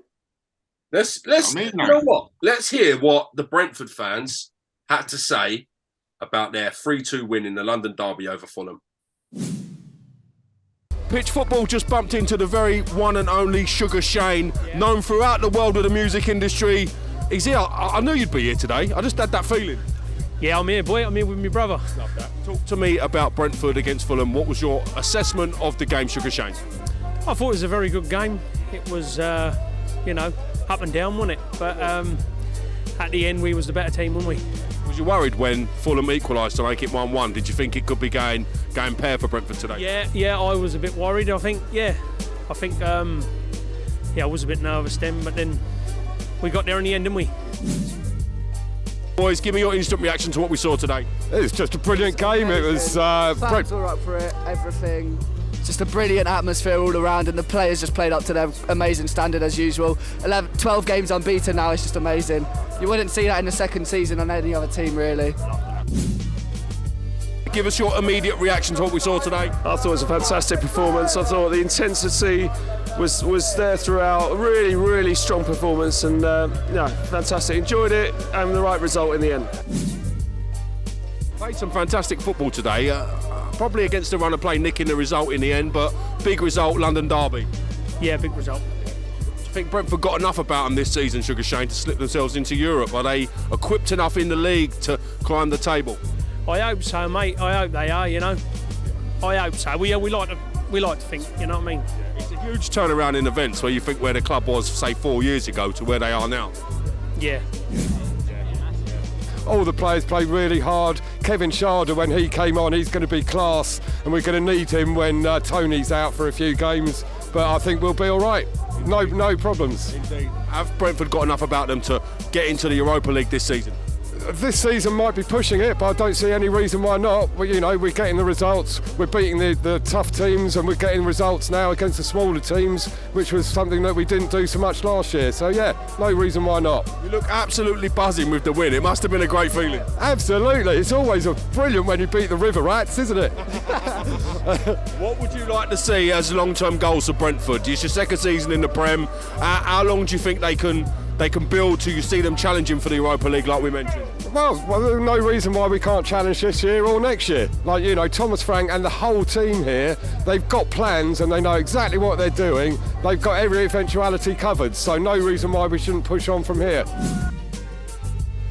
Let's you know what? Let's hear what the Brentford fans had to say about their 3-2 win in the London derby over Fulham. Pitch football just bumped into the very one and only Sugar Shane, known throughout the world of the music industry. He's here. I knew you'd be here today. I just had that feeling. Yeah, I'm here, boy. I'm here with my brother. Love that. Talk to me about Brentford against Fulham. What was your assessment of the game, Sugar Shane? I thought it was a very good game. It was, you know, up and down, wasn't it? But at the end, we was the better team, weren't we? Was you worried when Fulham equalised to make it 1-1? Did you think it could be going pair for Brentford today? Yeah, I was a bit worried. I think, I was a bit nervous then, but then we got there in the end, didn't we? Boys, give me your instant reaction to what we saw today. It was just a brilliant game. It was fans were up for it, everything. Just a brilliant atmosphere all around, and the players just played up to their amazing standard as usual. 12 games unbeaten now, it's just amazing. You wouldn't see that in the second season on any other team, really. Give us your immediate reaction to what we saw today. I thought it was a fantastic performance. I thought the intensity was there throughout. A really, really strong performance, and fantastic. Enjoyed it, and the right result in the end. Played some fantastic football today. Probably against the run of play, nicking the result in the end, but big result, London derby. Yeah, big result. Do you think Brentford got enough about them this season, Sugar Shane, to slip themselves into Europe? Are they equipped enough in the league to climb the table? I hope so, mate. I hope they are, you know. I hope so. We like to think, you know what I mean? It's a huge turnaround in events where you think where the club was, say, 4 years ago to where they are now. Yeah. All the players played really hard. Kevin Sharder, when he came on, he's going to be class, and we're going to need him when Tony's out for a few games. But I think we'll be all right. No problems. Indeed. Have Brentford got enough about them to get into the Europa League this season? This season might be pushing it, but I don't see any reason why not. We're getting the results. We're beating the tough teams, and we're getting results now against the smaller teams, which was something that we didn't do so much last year. So yeah, no reason why not. You look absolutely buzzing with the win. It must have been a great feeling. Absolutely. It's always brilliant when you beat the River Rats, isn't it? What would you like to see as long-term goals for Brentford? It's your second season in the Prem. How long do you think they can build till you see them challenging for the Europa League, like we mentioned? Well, there's no reason why we can't challenge this year or next year. Thomas Frank and the whole team here, they've got plans and they know exactly what they're doing. They've got every eventuality covered, so no reason why we shouldn't push on from here.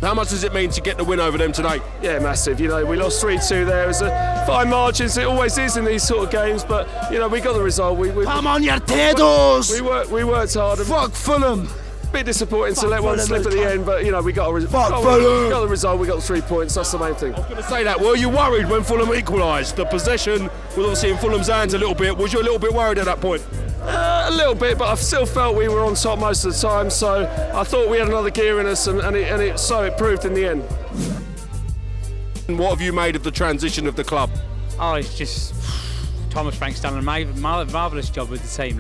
How much does it mean to get the win over them today? Yeah, massive. We lost 3-2 there. It was a fine margins. It always is in these sort of games, but we got the result. Come on, your potatoes! We worked hard. Fuck Fulham! Bit disappointing to let one slip at the end, but we got the result. We got the 3 points. That's the main thing. I was going to say that. Were you worried when Fulham equalised? The possession was obviously in Fulham's hands a little bit. Was you a little bit worried at that point? A little bit, but I still felt we were on top most of the time. So I thought we had another gear in us, and it proved in the end. And what have you made of the transition of the club? Oh, it's just Thomas Frank's done a marvellous job with the team.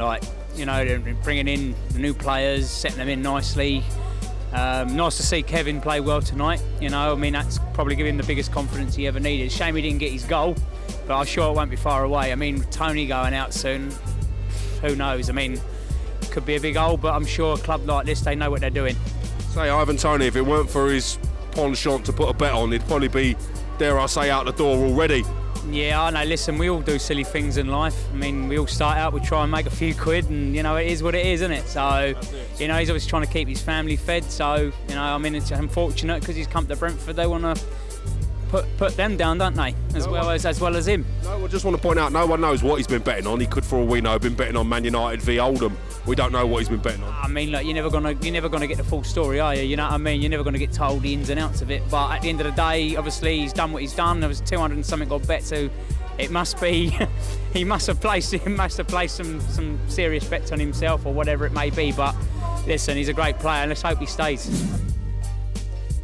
Bringing in the new players, setting them in nicely. Nice to see Kevin play well tonight. That's probably given him the biggest confidence he ever needed. Shame he didn't get his goal, but I'm sure it won't be far away. Tony going out soon, who knows? Could be a big goal, but I'm sure a club like this, they know what they're doing. Say, Ivan Toney, if it weren't for his penchant to put a bet on, he'd probably be, dare I say, out the door already. Yeah, I know. Listen, we all do silly things in life. We all start out, we try and make a few quid, and it is what it is, isn't it? So, he's always trying to keep his family fed. So, it's unfortunate because he's come to Brentford. They want to put them down, don't they? As well as him. No, I just want to point out, no one knows what he's been betting on. He could, for all we know, have been betting on Man United v Oldham. We don't know what he's been betting on. I mean, look, you're never gonna get the full story, are you? You know what I mean? You're never gonna get told the ins and outs of it. But at the end of the day, obviously, he's done what he's done. There was 200 and something got bet, so it must be. he must have placed some serious bets on himself or whatever it may be. But listen, he's a great player, and let's hope he stays.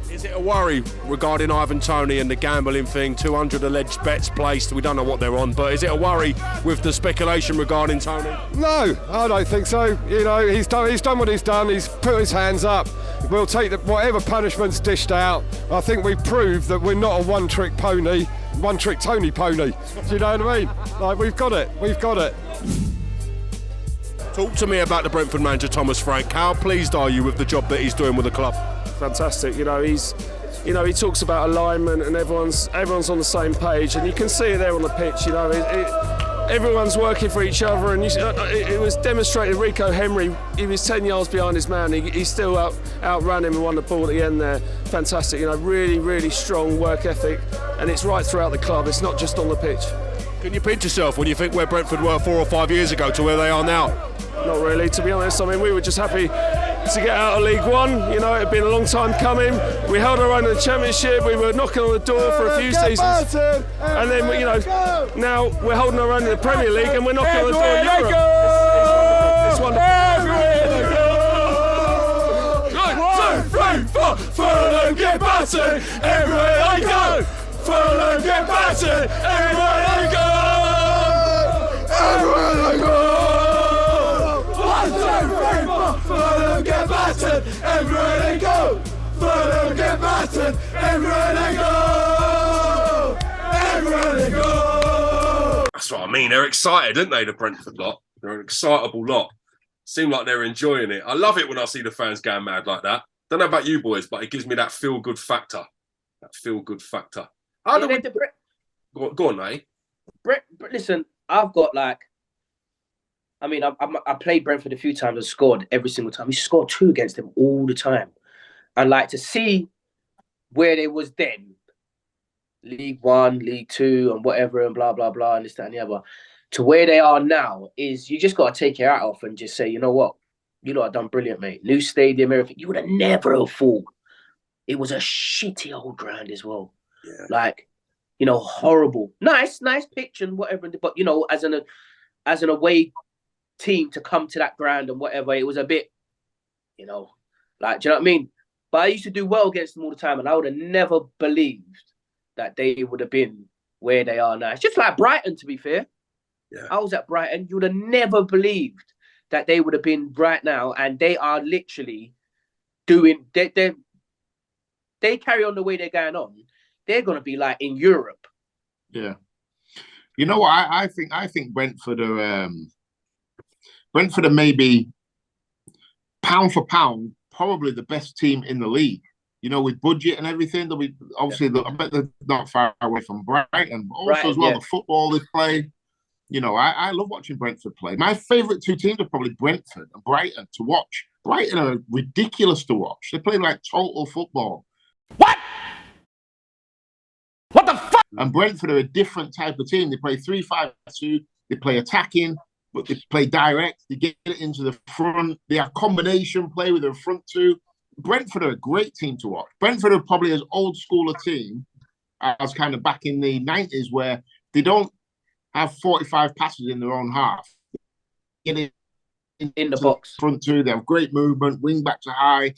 Is it a worry regarding Ivan Toney and the gambling thing? 200 alleged bets placed. We don't know what they're on, but is it a worry with the speculation regarding Toney? No, I don't think so. You know, he's done what he's done. He's put his hands up. We'll take whatever punishment's dished out. I think we've proved that we're not a one-trick Tony pony. Do you know what I mean? Like, we've got it. Talk to me about the Brentford manager, Thomas Frank. How pleased are you with the job that he's doing with the club? Fantastic. You know, he talks about alignment and everyone's on the same page, and you can see it there on the pitch. You know, everyone's working for each other, and it was demonstrated. Rico Henry, he was 10 yards behind his man. He still outran him and won the ball at the end there. Fantastic. You know, really, really strong work ethic, and it's right throughout the club. It's not just on the pitch. Can you pinch yourself when you think where Brentford were 4 or 5 years ago to where they are now? Not really, to be honest. I mean, we were just happy to get out of League One. You know, it had been a long time coming. We held our own in the Championship. We were knocking on the door for a few seasons. And then, you know, now we're holding our own in the Premier League and we're knocking on the door in Europe. It's wonderful. 1, 2, 3, 4, Fulham get battered everywhere they go. Fulham get battered everywhere they go. Everywhere they go. 1, 2, 3, 4, Fulham get battered everywhere they go. Fulham get battered everywhere they go. Everywhere they go. That's what I mean. They're excited, aren't they, the Brentford lot? They're an excitable lot. Seem like they're enjoying it. I love it when I see the fans going mad like that. Don't know about you boys, but it gives me that feel-good factor. How do we... Go on, mate. Listen, I've got I played Brentford a few times and scored every single time. We scored 2 against them all the time. And to see where they was then, League One, League Two, and whatever, and blah, blah, blah, and this, that, and the other, to where they are now is you just got to take your hat off and just say, you know what? You lot have done brilliant, mate. New stadium, everything. You would have never have thought. It was a shitty old ground as well. Yeah. Horrible. Nice pitch and whatever. But, as an away team to come to that ground and whatever, it was a bit, do you know what I mean? But I used to do well against them all the time, and I would have never believed that they would have been where they are now. It's just like Brighton, to be fair. Yeah. I was at Brighton. You would have never believed that they would have been right now, and they are literally doing. They carry on the way they're going on. They're going to be like in Europe. Yeah. You know what? I think Brentford are maybe pound for pound probably the best team in the league. With budget and everything. They'll be obviously. I bet they're not far away from Brighton, but also as well the football they play. I love watching Brentford play. My favourite 2 teams are probably Brentford and Brighton to watch. Brighton are ridiculous to watch. They play like total football. What the fuck? And Brentford are a different type of team. They play 3-5-2. They play attacking, but they play direct. They get it into the front. They have combination play with their front 2. Brentford are a great team to watch. Brentford are probably as old school a team as kind of back in the 90s, where they don't have 45 passes in their own half. Get it in the box. Front 2, they have great movement. Wing backs are high.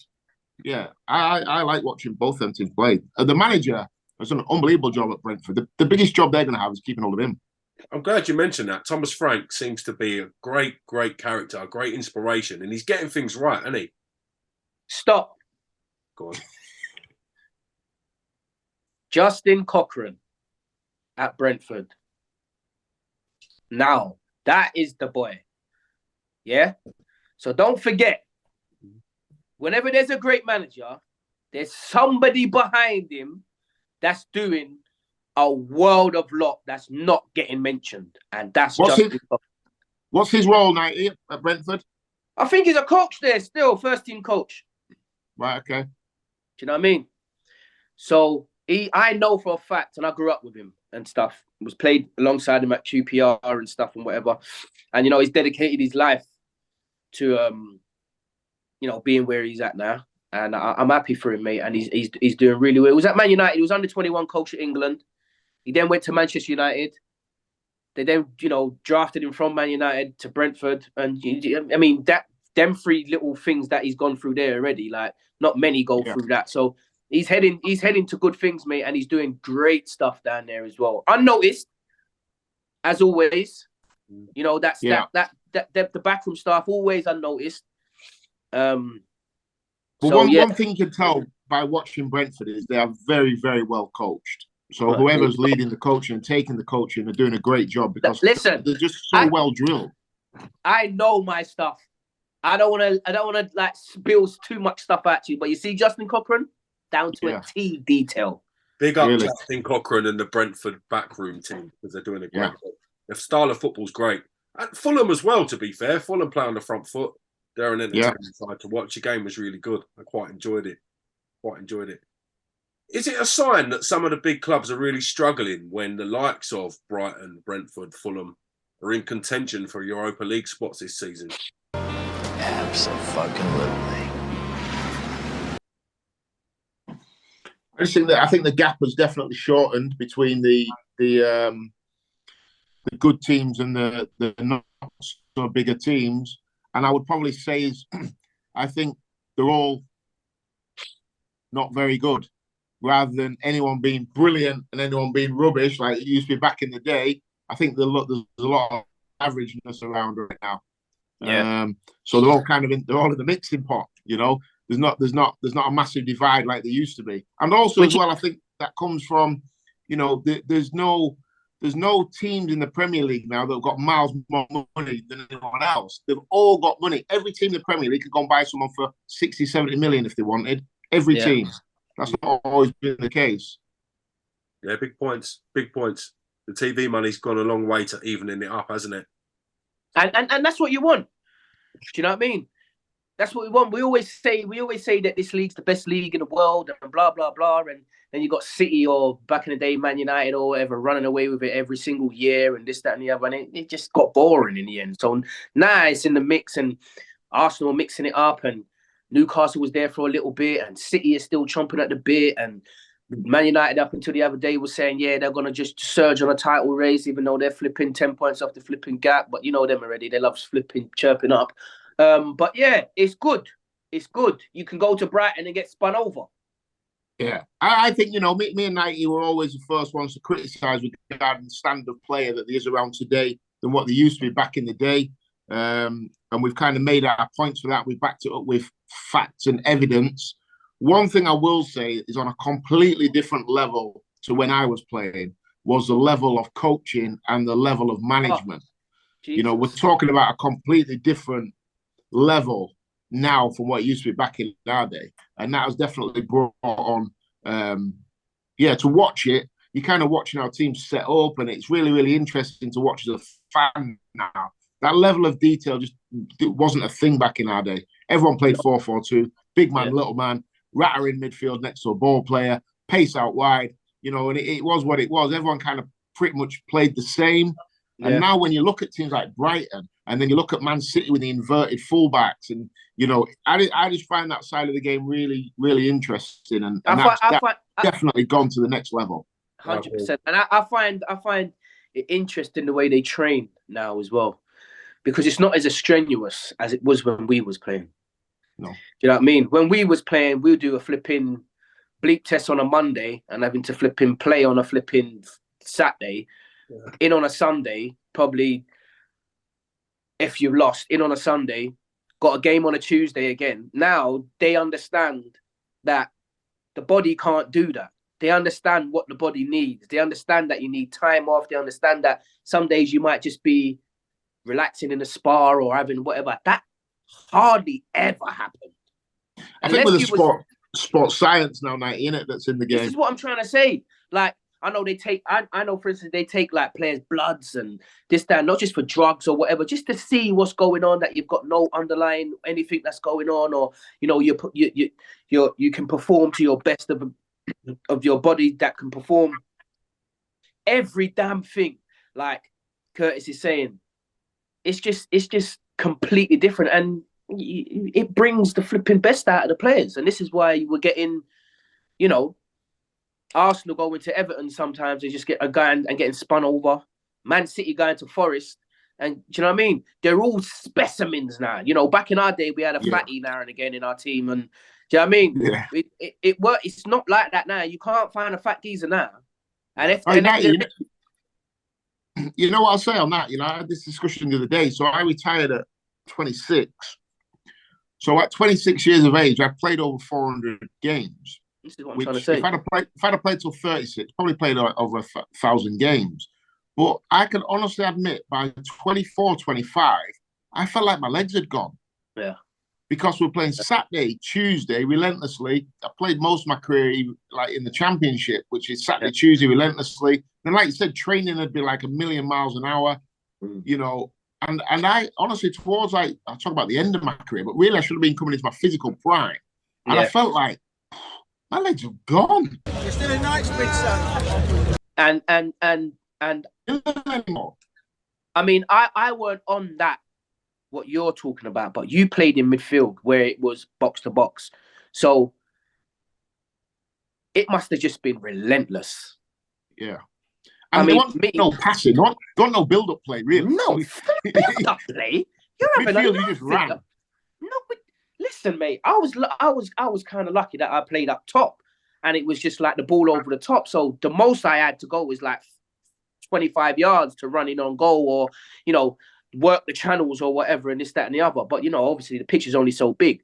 Yeah, I like watching both them teams play. The manager has done an unbelievable job at Brentford. The biggest job they're going to have is keeping hold of him. I'm glad you mentioned that. Thomas Frank seems to be a great, great character, a great inspiration, and he's getting things right, isn't he? Stop. Go on. Justin Cochran at Brentford. Now, that is the boy. Yeah? So don't forget, whenever there's a great manager, there's somebody behind him that's doing a world of lot that's not getting mentioned. And that's what's his role, Knight, at Brentford? I think he's a coach there still, first team coach. Right, okay. Do you know what I mean? So I know for a fact, and I grew up with him and stuff. Was played alongside him at QPR and stuff and whatever. And he's dedicated his life to being where he's at now. And I'm happy for him, mate. And he's doing really well. He was at Man United. He was under 21 coach at England. He then went to Manchester United. They then, drafted him from Man United to Brentford. And I mean, them three little things that he's gone through there already, like not many go through that. So he's heading to good things, mate. And he's doing great stuff down there as well. Unnoticed, as always. The backroom staff always unnoticed. One thing you can tell by watching Brentford is they are very, very well coached. So whoever's leading the coaching and taking the coaching, they're doing a great job because they're just so well drilled. I know my stuff. I don't want to like spill too much stuff at you, but you see Justin Cochran down to a T detail. Big up Justin Cochran and the Brentford backroom team because they're doing a great job. The style of football's great. And Fulham as well, to be fair. Fulham play on the front foot. They're an entertaining side to watch. The game was really good. I quite enjoyed it. Is it a sign that some of the big clubs are really struggling when the likes of Brighton, Brentford, Fulham are in contention for Europa League spots this season? Absolutely. I think the gap has definitely shortened between the good teams and the not so bigger teams. And I would probably say I think they're all not very good. Rather than anyone being brilliant and anyone being rubbish, like it used to be back in the day, I think there's a lot of averageness around right now. Yeah. So they're all they're all in the mixing pot. There's not a massive divide like there used to be. And also as well, I think that comes from, there's no teams in the Premier League now that have got miles more money than anyone else. They've all got money. Every team in the Premier League can go and buy someone for 60, 70 million if they wanted. Every team. That's not always been the case. Yeah, big points. The TV money's gone a long way to evening it up, hasn't it? And that's what you want. Do you know what I mean? That's what we want. We always say that this league's the best league in the world and blah blah blah. And then you got City or back in the day Man United or whatever running away with it every single year and this, that, and the other. And it just got boring in the end. So now it's in the mix and Arsenal mixing it up and Newcastle was there for a little bit and City is still chomping at the bit and Man United up until the other day was saying, they're going to just surge on a title race even though they're flipping 10 points off the flipping gap. But you know them already. They love flipping, chirping up. But yeah, it's good. It's good. You can go to Brighton and get spun over. Yeah. I think, me and Nike were always the first ones to criticise regarding the standard of player that there is around today than what they used to be back in the day. And we've kind of made our points for that. We've backed it up with facts and evidence. One thing I will say is on a completely different level to when I was playing was the level of coaching and the level of management. We're talking about a completely different level now from what it used to be back in our day. And that was definitely brought on, to watch it. You're kind of watching our team set up and it's really, really interesting to watch as a fan now. That level of detail just wasn't a thing back in our day. Everyone played 4-4-2, big man, little man, ratter in midfield next to a ball player, pace out wide, and it was what it was. Everyone kind of pretty much played the same. And now when you look at teams like Brighton and then you look at Man City with the inverted fullbacks and, I just find that side of the game really, really interesting. And that's definitely gone to the next level. 100%. And I find it interesting the way they train now as well. Because it's not as strenuous as it was when we was playing. No. Do you know what I mean? When we was playing, we'll do a flipping bleep test on a Monday and having to flipping play on a flipping Saturday, in on a Sunday, probably if you lost, in on a Sunday, got a game on a Tuesday again. Now they understand that the body can't do that. They understand what the body needs. They understand that you need time off. They understand that some days you might just be relaxing in a spa or having whatever. That hardly ever happened. I think with the sports science now, innit, that's in the game. This is what I'm trying to say. Like, I know they take, I know, for instance, they take like players' bloods and this, that, not just for drugs or whatever, just to see what's going on, that you've got no underlying anything that's going on, or you can perform to your best of your body that can perform every damn thing. Like Curtis is saying, it's just completely different, and it brings the flipping best out of the players. And this is why we're getting, you know, Arsenal going to Everton sometimes and just get a guy and getting spun over. Man City going to Forest. And do you know what I mean? They're all specimens now. You know, back in our day, we had a fatty now and again in our team. And do you know what I mean? Yeah. It worked. It's not like that now. You can't find a fat geezer now. And you know what I'll say on that? You know, I had this discussion the other day. So I retired at 26. So at 26 years of age, I played over 400 games. This is what I'm trying to say. If I'd have played till 36, probably played over 1,000 games. But I can honestly admit, by 24, 25, I felt like my legs had gone. Yeah. Because we're playing Saturday, Tuesday, relentlessly. I played most of my career like in the Championship, which is Saturday, Tuesday, relentlessly. And like you said, training would be like a million miles an hour, you know. And I honestly, towards I talk about the end of my career, but really I should have been coming into my physical prime. And I felt like my legs are gone. You're still in Knightsbridge, son. And I mean, I weren't on that, what you're talking about, but you played in midfield where it was box to box. So it must have just been relentless. Yeah. And I mean, no passing, not no build-up play, really. No, build-up play. You're having midfield, you just ran. No, but listen, mate. I was kind of lucky that I played up top, and it was just like the ball over the top. So the most I had to go was like 25 yards to run in on goal, or you know, work the channels or whatever, and this, that, and the other. But you know, obviously the pitch is only so big.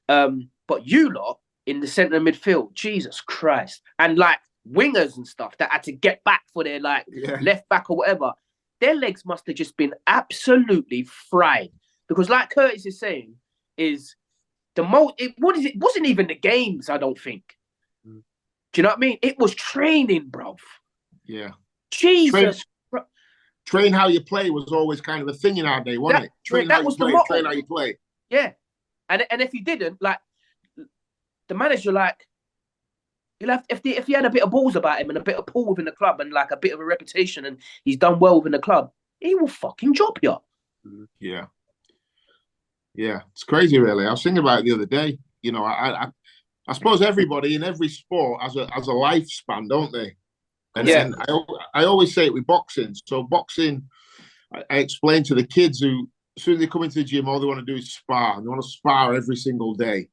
But you lot in the centre of midfield, Jesus Christ, and like wingers and stuff that had to get back for their left back or whatever, their legs must have just been absolutely fried. Because like Curtis is saying, is the most it wasn't even the games, I don't think. Do you know what I mean? It was training, bro. Yeah. Jesus. Train how you play was always kind of a thing in our day, wasn't it? Train how you play. Yeah. And if you didn't, like the manager, like you'll have if he had a bit of balls about him and a bit of pull within the club and like a bit of a reputation and he's done well within the club, he will fucking drop you. Yeah. Yeah. It's crazy, really. I was thinking about it the other day. You know, I suppose everybody in every sport has a lifespan, don't they? And I always say it with boxing. So boxing, I explain to the kids who, as soon as they come into the gym, all they want to do is spar. And they want to spar every single day.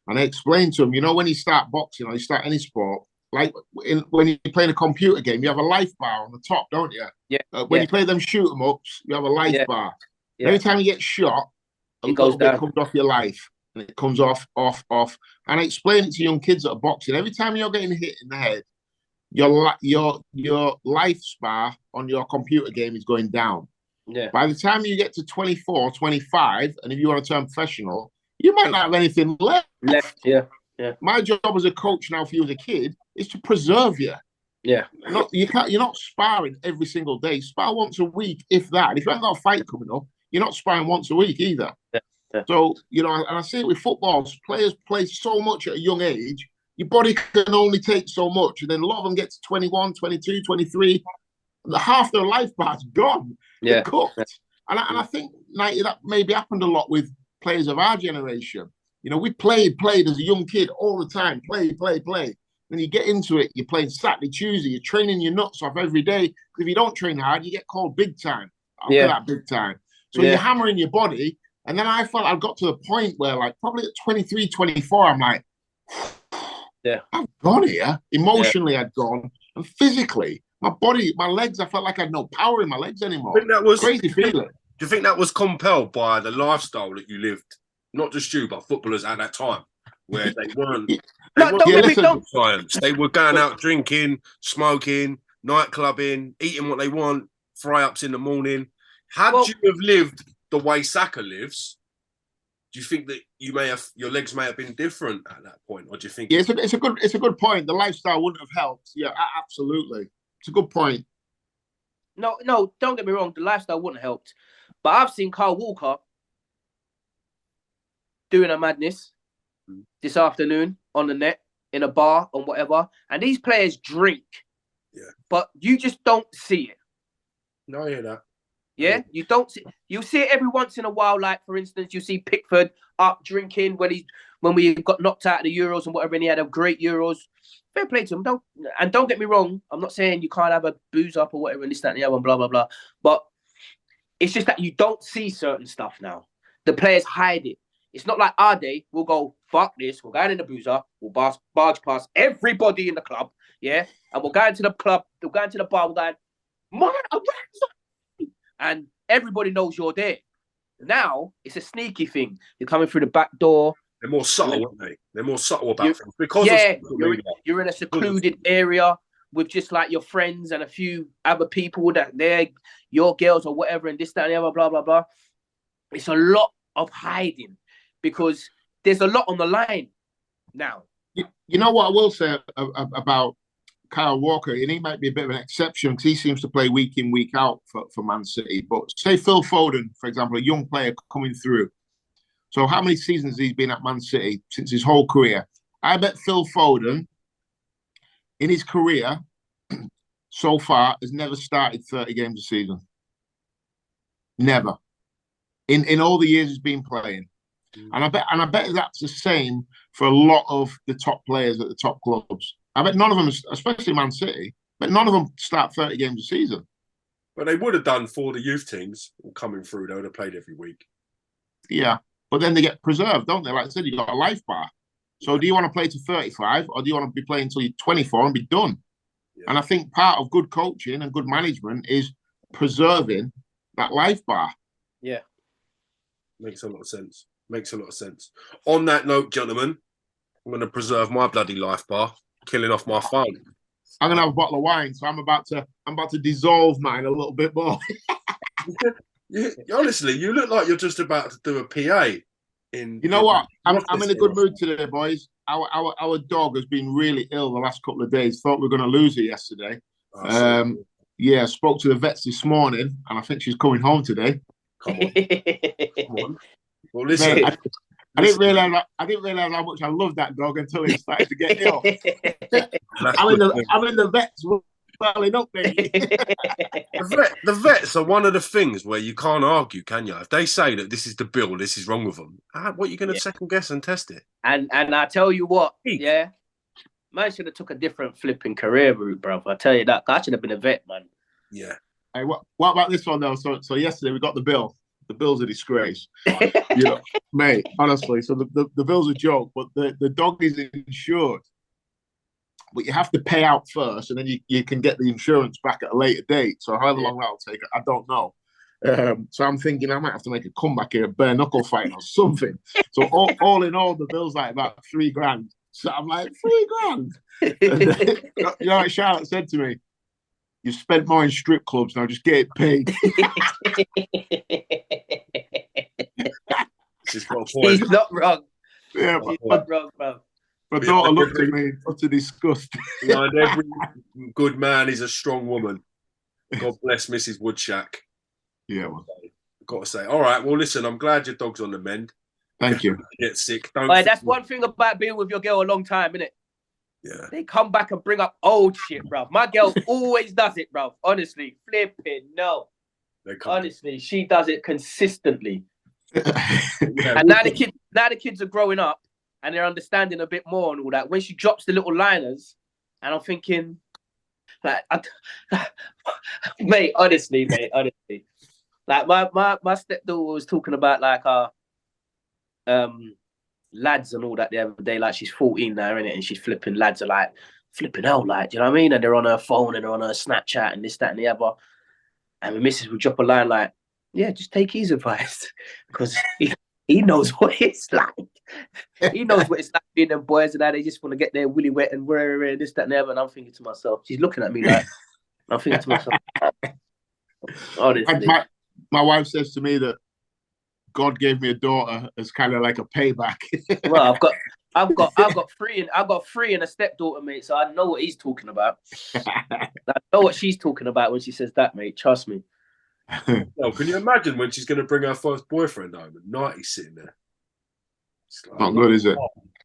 And I explain to them, you know, when you start boxing or you start any sport, like when you're playing a computer game, you have a life bar on the top, don't you? Yeah. When you play them shoot 'em ups, you have a life bar. Yeah. Every time you get shot, a little bit comes off your life. And it comes off. And I explain it to young kids that are boxing. Every time you're getting hit in the head, your life bar on your computer game is going down. Yeah. By the time you get to 24, 25, and if you want to turn professional, you might not have anything left. Yeah. My job as a coach now for you as a kid is to preserve you. Yeah. You're not sparring every single day. Spar once a week, if that. And if you haven't got a fight coming up, you're not sparring once a week either. Yeah. So, you know, and I see it with football. Players play so much at a young age. Your body can only take so much. And then a lot of them get to 21, 22, 23. Half their life bar's gone. Yeah. They're cooked. Yeah. And I think that maybe happened a lot with players of our generation. You know, we played as a young kid all the time. Play. Then you get into it, you're playing Saturday, Tuesday, you're training your nuts off every day. Because if you don't train hard, you get called big time. After that big time. So you're hammering your body. And then I felt I got to the point where, like, probably at 23, 24, I'm like, I've gone here. Emotionally, I'd gone. And physically, my body, my legs, I felt like I had no power in my legs anymore. I think that was crazy feeling. Do you think that was compelled by the lifestyle that you lived? Not just you, but footballers at that time, where they weren't science. They were going out drinking, smoking, nightclubbing, eating what they want, fry-ups in the morning. Had you have lived the way Saka lives, do you think that your legs may have been different at that point, or do you think? Yeah, it's a good point. The lifestyle wouldn't have helped. Yeah, absolutely. It's a good point. No, don't get me wrong. The lifestyle wouldn't have helped, but I've seen Carl Walker doing a madness this afternoon on the net. in a bar or whatever, and these players drink. Yeah. But you just don't see it. No, I hear that. Yeah, you don't see. You see it every once in a while. Like for instance, you see Pickford up drinking when we got knocked out of the Euros and whatever, and he had a great Euros. Fair play to him. Don't get me wrong. I'm not saying you can't have a booze up or whatever and this, that, and the other, and blah blah blah. But it's just that you don't see certain stuff now. The players hide it. It's not like our day. We'll go fuck this. We'll go in the boozer. We'll barge past everybody in the club. Yeah, and we'll go into the club. We'll go into the bar. We'll go, man, and everybody knows you're there. Now it's a sneaky thing. You're coming through the back door. They're more subtle, aren't they? They're more subtle about things because you're in a secluded area with just like your friends and a few other people that they're your girls or whatever, and this, that, and the other, blah blah blah. It's a lot of hiding because there's a lot on the line now. You know what I will say about Kyle Walker, and he might be a bit of an exception because he seems to play week in, week out for Man City. But say Phil Foden, for example, a young player coming through. So how many seasons he's been at Man City since his whole career? I bet Phil Foden, in his career, so far, has never started 30 games a season. Never. In all the years he's been playing. And I bet that's the same for a lot of the top players at the top clubs. I bet none of them, especially Man City, but none of them start 30 games a season. But they would have done for the youth teams coming through. They would have played every week. Yeah, but then they get preserved, don't they? Like I said, you've got a life bar. So do you want to play to 35 or do you want to be playing until you're 24 and be done? Yeah. And I think part of good coaching and good management is preserving that life bar. Yeah. Makes a lot of sense. Makes a lot of sense. On that note, gentlemen, I'm going to preserve my bloody life bar. Killing off my phone. I'm gonna have a bottle of wine, so I'm about to dissolve mine a little bit more. Honestly, you look like you're just about to do a PA. You know what? I'm in a good mood today, boys. Our dog has been really ill the last couple of days. Thought we were going to lose her yesterday. Yeah, spoke to the vets this morning, and I think she's coming home today. Come on. Well, listen. Mate, I didn't realize how much I loved that dog until it started to get ill. I'm in the vets welling up, baby. The vets are one of the things where you can't argue, can you? If they say that this is the bill, this is wrong with them, what are you going to second guess and test it? And I tell you what, yeah, man should have took a different flipping career route, bro. I tell you that, I should have been a vet, man. Yeah. Hey, what about this one though? So yesterday we got the bill. The bill's a disgrace, you know, mate. Honestly, so the bill's a joke, but the dog is insured, but you have to pay out first, and then you can get the insurance back at a later date. So however long that'll take, I don't know. So I'm thinking I might have to make a comeback here, a bare knuckle fight or something. So all in all, the bill's like about $3,000. So I'm like $3,000. And, you know, what Charlotte said to me, "You've spent more in strip clubs now. Just get it paid." She's got a point. He's not wrong. Yeah, he's not wrong, bro. My daughter looked at me utter disgust. Behind every good man is a strong woman. God bless Mrs. Woodshack. Yeah, well. I've got to say. All right. Well, listen. I'm glad your dog's on the mend. Thank you. Get sick. That's one thing about being with your girl a long time, innit? Yeah. They come back and bring up old shit, bro. My girl always does it, bro. Honestly, flipping no. Honestly, she does it consistently. And now the kids are growing up and they're understanding a bit more and all that. When she drops the little liners, and I'm thinking, like, honestly, like my stepdaughter was talking about like our lads and all that the other day. Like she's 14 now, innit? And she's flipping lads are like flipping out, like, do you know what I mean? And they're on her phone and they're on her Snapchat and this, that, and the other. And the missus would drop a line like, "Yeah, just take his advice," because he knows what it's like. He knows what it's like being them boys and how they just want to get their willy wet and wear this, that, and the other. And I'm thinking to myself, she's looking at me like, I'm thinking to myself, honestly. My wife says to me that God gave me a daughter as kind of like a payback. Well, I've got three and a stepdaughter, mate. So I know what he's talking about. I know what she's talking about when she says that, mate. Trust me. Well, can you imagine when she's going to bring her first boyfriend home and Nighty's sitting there? Like, not good, is it?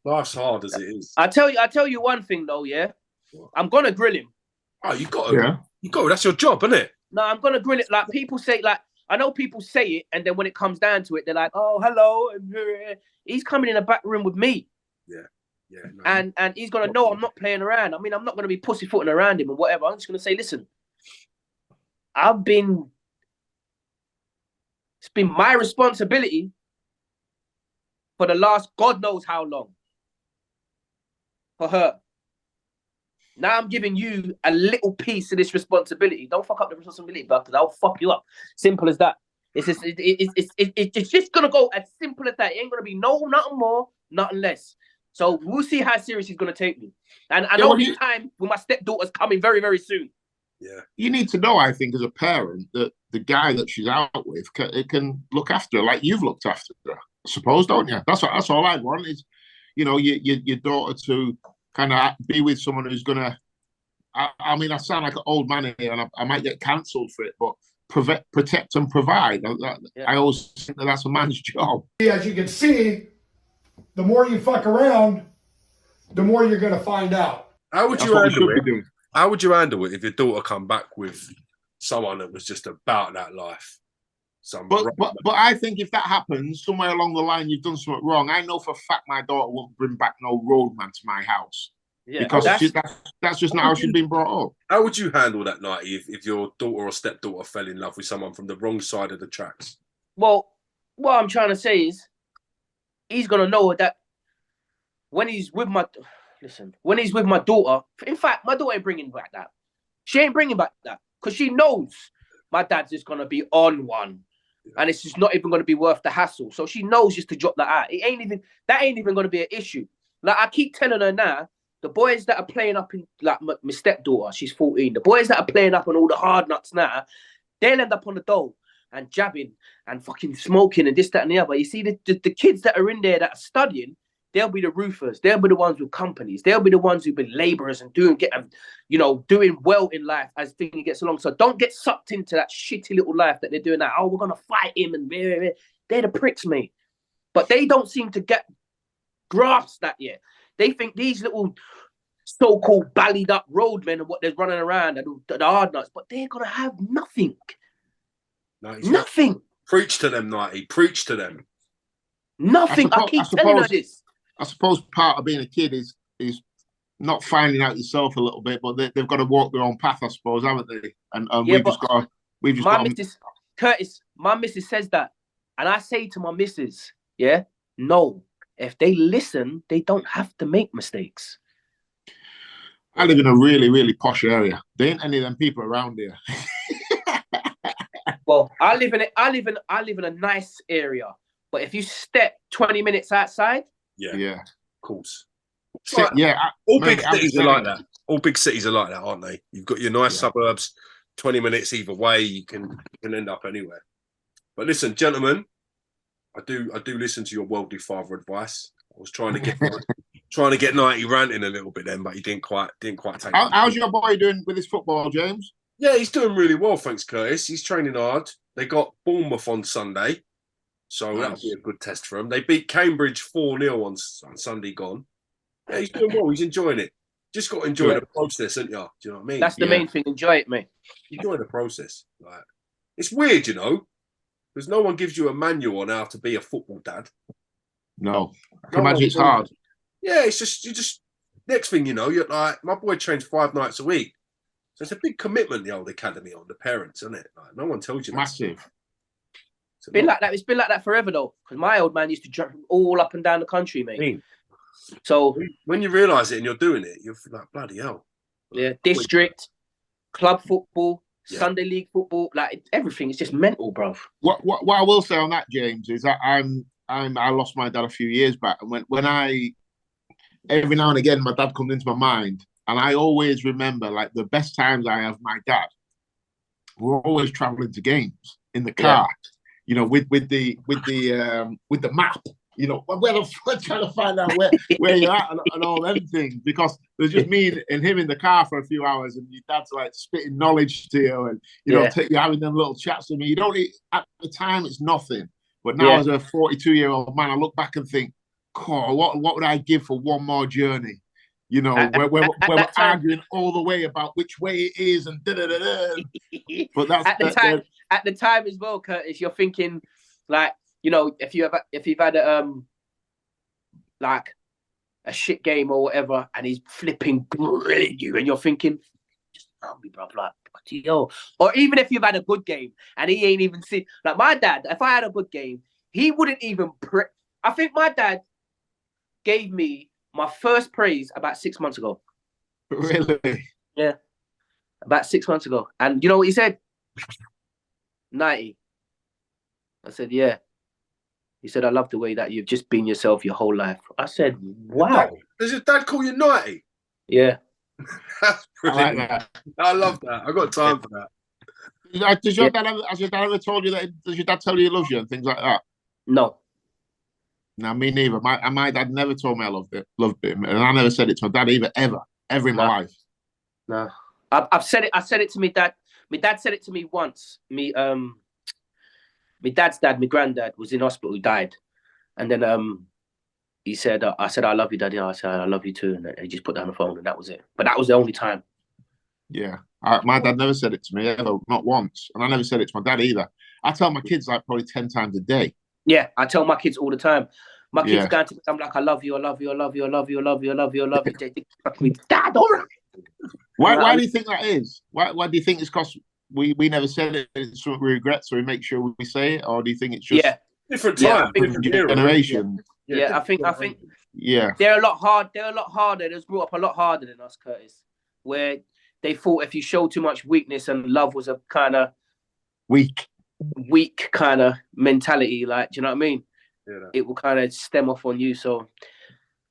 Life's hard as it is. I tell you one thing though, yeah. I'm gonna grill him. Oh, you got to. You got to. That's your job, isn't it? No, I'm gonna grill it. Like people say, like I know people say it, and then when it comes down to it, they're like, "Oh, hello." He's coming in the back room with me. Yeah. No, and he's gonna know I'm not playing around. I mean, I'm not gonna be pussyfooting around him or whatever. I'm just gonna say, listen, it's been my responsibility for the last God knows how long for her. Now I'm giving you a little piece of this responsibility. Don't fuck up the responsibility, bro, because I'll fuck you up. Simple as that. It's just gonna go as simple as that. It ain't gonna be nothing more, nothing less. So we'll see how serious he's gonna take me. And I know this time with my stepdaughter's coming very, very soon. Yeah. You need to know, I think, as a parent, that the guy that she's out with can look after her like you've looked after her. I suppose, don't you? That's all I want is, your daughter to kind of be with someone who's gonna. I mean, I sound like an old man here, and I might get cancelled for it, but protect and provide. I always think that's a man's job. As you can see, the more you fuck around, the more you're going to find out. How would you handle it? How would you handle it if your daughter come back with someone that was just about that life? But I think if that happens, somewhere along the line, you've done something wrong. I know for a fact my daughter won't bring back no roadman to my house. Yeah, because that's just not how she's been brought up. How would you handle that, Nighty, if your daughter or stepdaughter fell in love with someone from the wrong side of the tracks? Well, what I'm trying to say is, he's gonna know that when he's with my daughter. In fact, my daughter ain't bringing back that. She ain't bringing back that because she knows my dad's just gonna be on one, and it's just not even gonna be worth the hassle. So she knows just to drop that out. That ain't even gonna be an issue. Like I keep telling her now, the boys that are playing up in like my stepdaughter, she's 14. The boys that are playing up on all the hard nuts now, they'll end up on the dole and jabbing and fucking smoking and this, that, and the other. You see, the kids that are in there that are studying, they'll be the roofers. They'll be the ones with companies. They'll be the ones who've been labourers and doing well in life as things gets along. So don't get sucked into that shitty little life that they're doing now. Oh, we're gonna fight him and they're the pricks, mate. But they don't seem to grasp that yet. They think these little so-called ballied up roadmen and what they're running around and the hard nuts, but they're gonna have nothing. Nothing. Preach to them, Nighty. Preach to them. Nothing. I keep telling her this. I suppose part of being a kid is not finding out yourself a little bit, but they've got to walk their own path, I suppose, haven't they? And we've just got. Curtis, my missus says that, and I say to my missus, no. If they listen, they don't have to make mistakes. I live in a really, really posh area. There ain't any of them people around here. Well, I live in a nice area. But if you step 20 minutes outside, of course. All big cities are like that. All big cities are like that, aren't they? You've got your nice suburbs, 20 minutes either way, you can end up anywhere. But listen, gentlemen, I do listen to your worldly father advice. I was trying to get Nighty ranting a little bit then, but he didn't quite take it. How's your boy doing with his football, James? Yeah, he's doing really well, thanks, Curtis. He's training hard. They got Bournemouth on Sunday, so that'll be a good test for him. They beat Cambridge 4-0 on Sunday gone. Yeah, he's doing well. He's enjoying it. Just got to enjoy the process, ain't you? Do you know what I mean? That's the main thing. Enjoy it, mate. Enjoy the process. Like, it's weird, because no one gives you a manual on how to be a football dad. No. I can imagine it's hard. Yeah, it's just next thing you know, you're like, my boy trains 5 nights a week. So it's a big commitment, the old academy, on the parents, isn't it? Like, no one tells you massive. It's been like that. It's been like that forever, though. Because my old man used to jump all up and down the country, mate. So when you realise it and you're doing it, you're like, bloody hell. Yeah, district, club football, Sunday league football, like everything is just mental, bro. What I will say on that, James, is that I lost my dad a few years back, and when I every now and again my dad comes into my mind, and I always remember like the best times I have my dad. We're always traveling to games in the car, with the map. We're trying to find out where you're at and all them things, because there's just me and him in the car for a few hours, and your dad's like spitting knowledge to you, and you're having them little chats with me. You don't at the time it's nothing, but now as a 42-year-old man, I look back and think, God, what would I give for one more journey? You know, where we're arguing all the way about which way it is and da-da-da-da. But that's at the time as well, Curtis, you're thinking like, you know, if you've had like a shit game or whatever, and he's flipping grilling you, and you're thinking, just tell me, bro, like, yo. Or even if you've had a good game and he ain't even seen, like my dad, if I had a good game, he wouldn't even. I think my dad gave me my first praise about 6 months ago. Really? Yeah, about 6 months ago, and you know what he said? 90. I said, yeah. He said, I love the way that you've just been yourself your whole life. I said, wow. Does your dad call you 90? Yeah. That's brilliant. I like that. I love that. I've got time for that. Has your dad ever told you that? Does your dad tell you he loves you and things like that? No. No, me neither. My dad never told me I loved him, and I never said it to my dad either, ever in my life. No. I've said it. I said it to my dad. My dad said it to me once. My dad's dad, my granddad, was in hospital. He died, and then he said, "I said I love you, Daddy." I said I love you too, and he just put down the phone, and that was it. But that was the only time. Yeah, my dad never said it to me ever, not once, and I never said it to my dad either. I tell my kids like probably 10 times a day. Yeah, I tell my kids all the time. My kids going to me, I'm like, I love you, I love you, I love you, I love you, I love you, I love you, I love you. They think, Dad, all right. Why do you think that is? Why do you think it's because we never said it, it's something we regret, so we make sure we say it, or do you think it's just different time, different generation? Yeah, I think yeah, they're a lot harder. They was brought up a lot harder than us, Curtis, where they thought if you show too much weakness and love was a kind of weak kind of mentality, like, do you know what I mean? Yeah. It will kind of stem off on you. So,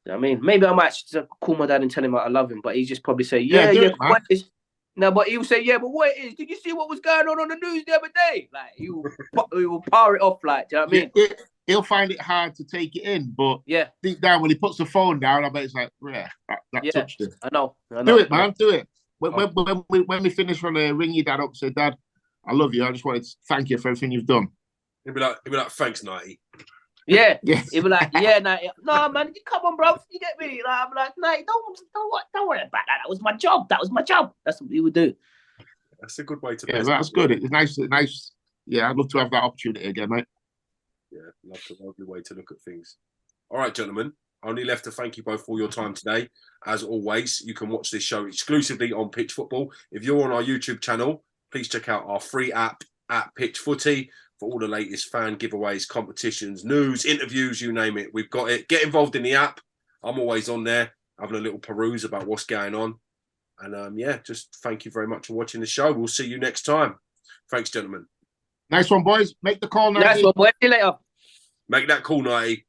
you know what I mean, maybe I might just call my dad and tell him I love him, but he's just probably say, what is? No, but he'll say, yeah, but what it is? Did you see what was going on the news the other day? Like, he will power it off, like, do you know what I mean? He'll find it hard to take it in, but deep down when he puts the phone down, I bet it's like, yeah, that touched him. I know. Do it, man, do it. When we finish, from ring your dad up, say, Dad, I love you. I just wanted to thank you for everything you've done. He'll be like, thanks, Nighty. Yeah. He'll be like, yeah, Nighty. No, man, come on, bro. You get me? Like, I'm like, Nighty, don't worry about that. That was my job. That's what he would do. That's a good way to. Yeah, that's good. It's nice. Yeah, I'd love to have that opportunity again, mate. Yeah, lovely way to look at things. All right, gentlemen. Only left to thank you both for your time today. As always, you can watch this show exclusively on Pitch Football. If you're on our YouTube channel, please check out our free app at Pitch Footy for all the latest fan giveaways, competitions, news, interviews, you name it. We've got it. Get involved in the app. I'm always on there having a little peruse about what's going on. And just thank you very much for watching the show. We'll see you next time. Thanks, gentlemen. Nice one, boys. Make the call, Nighty. Nice one, boys. See you later. Make that call, Nighty.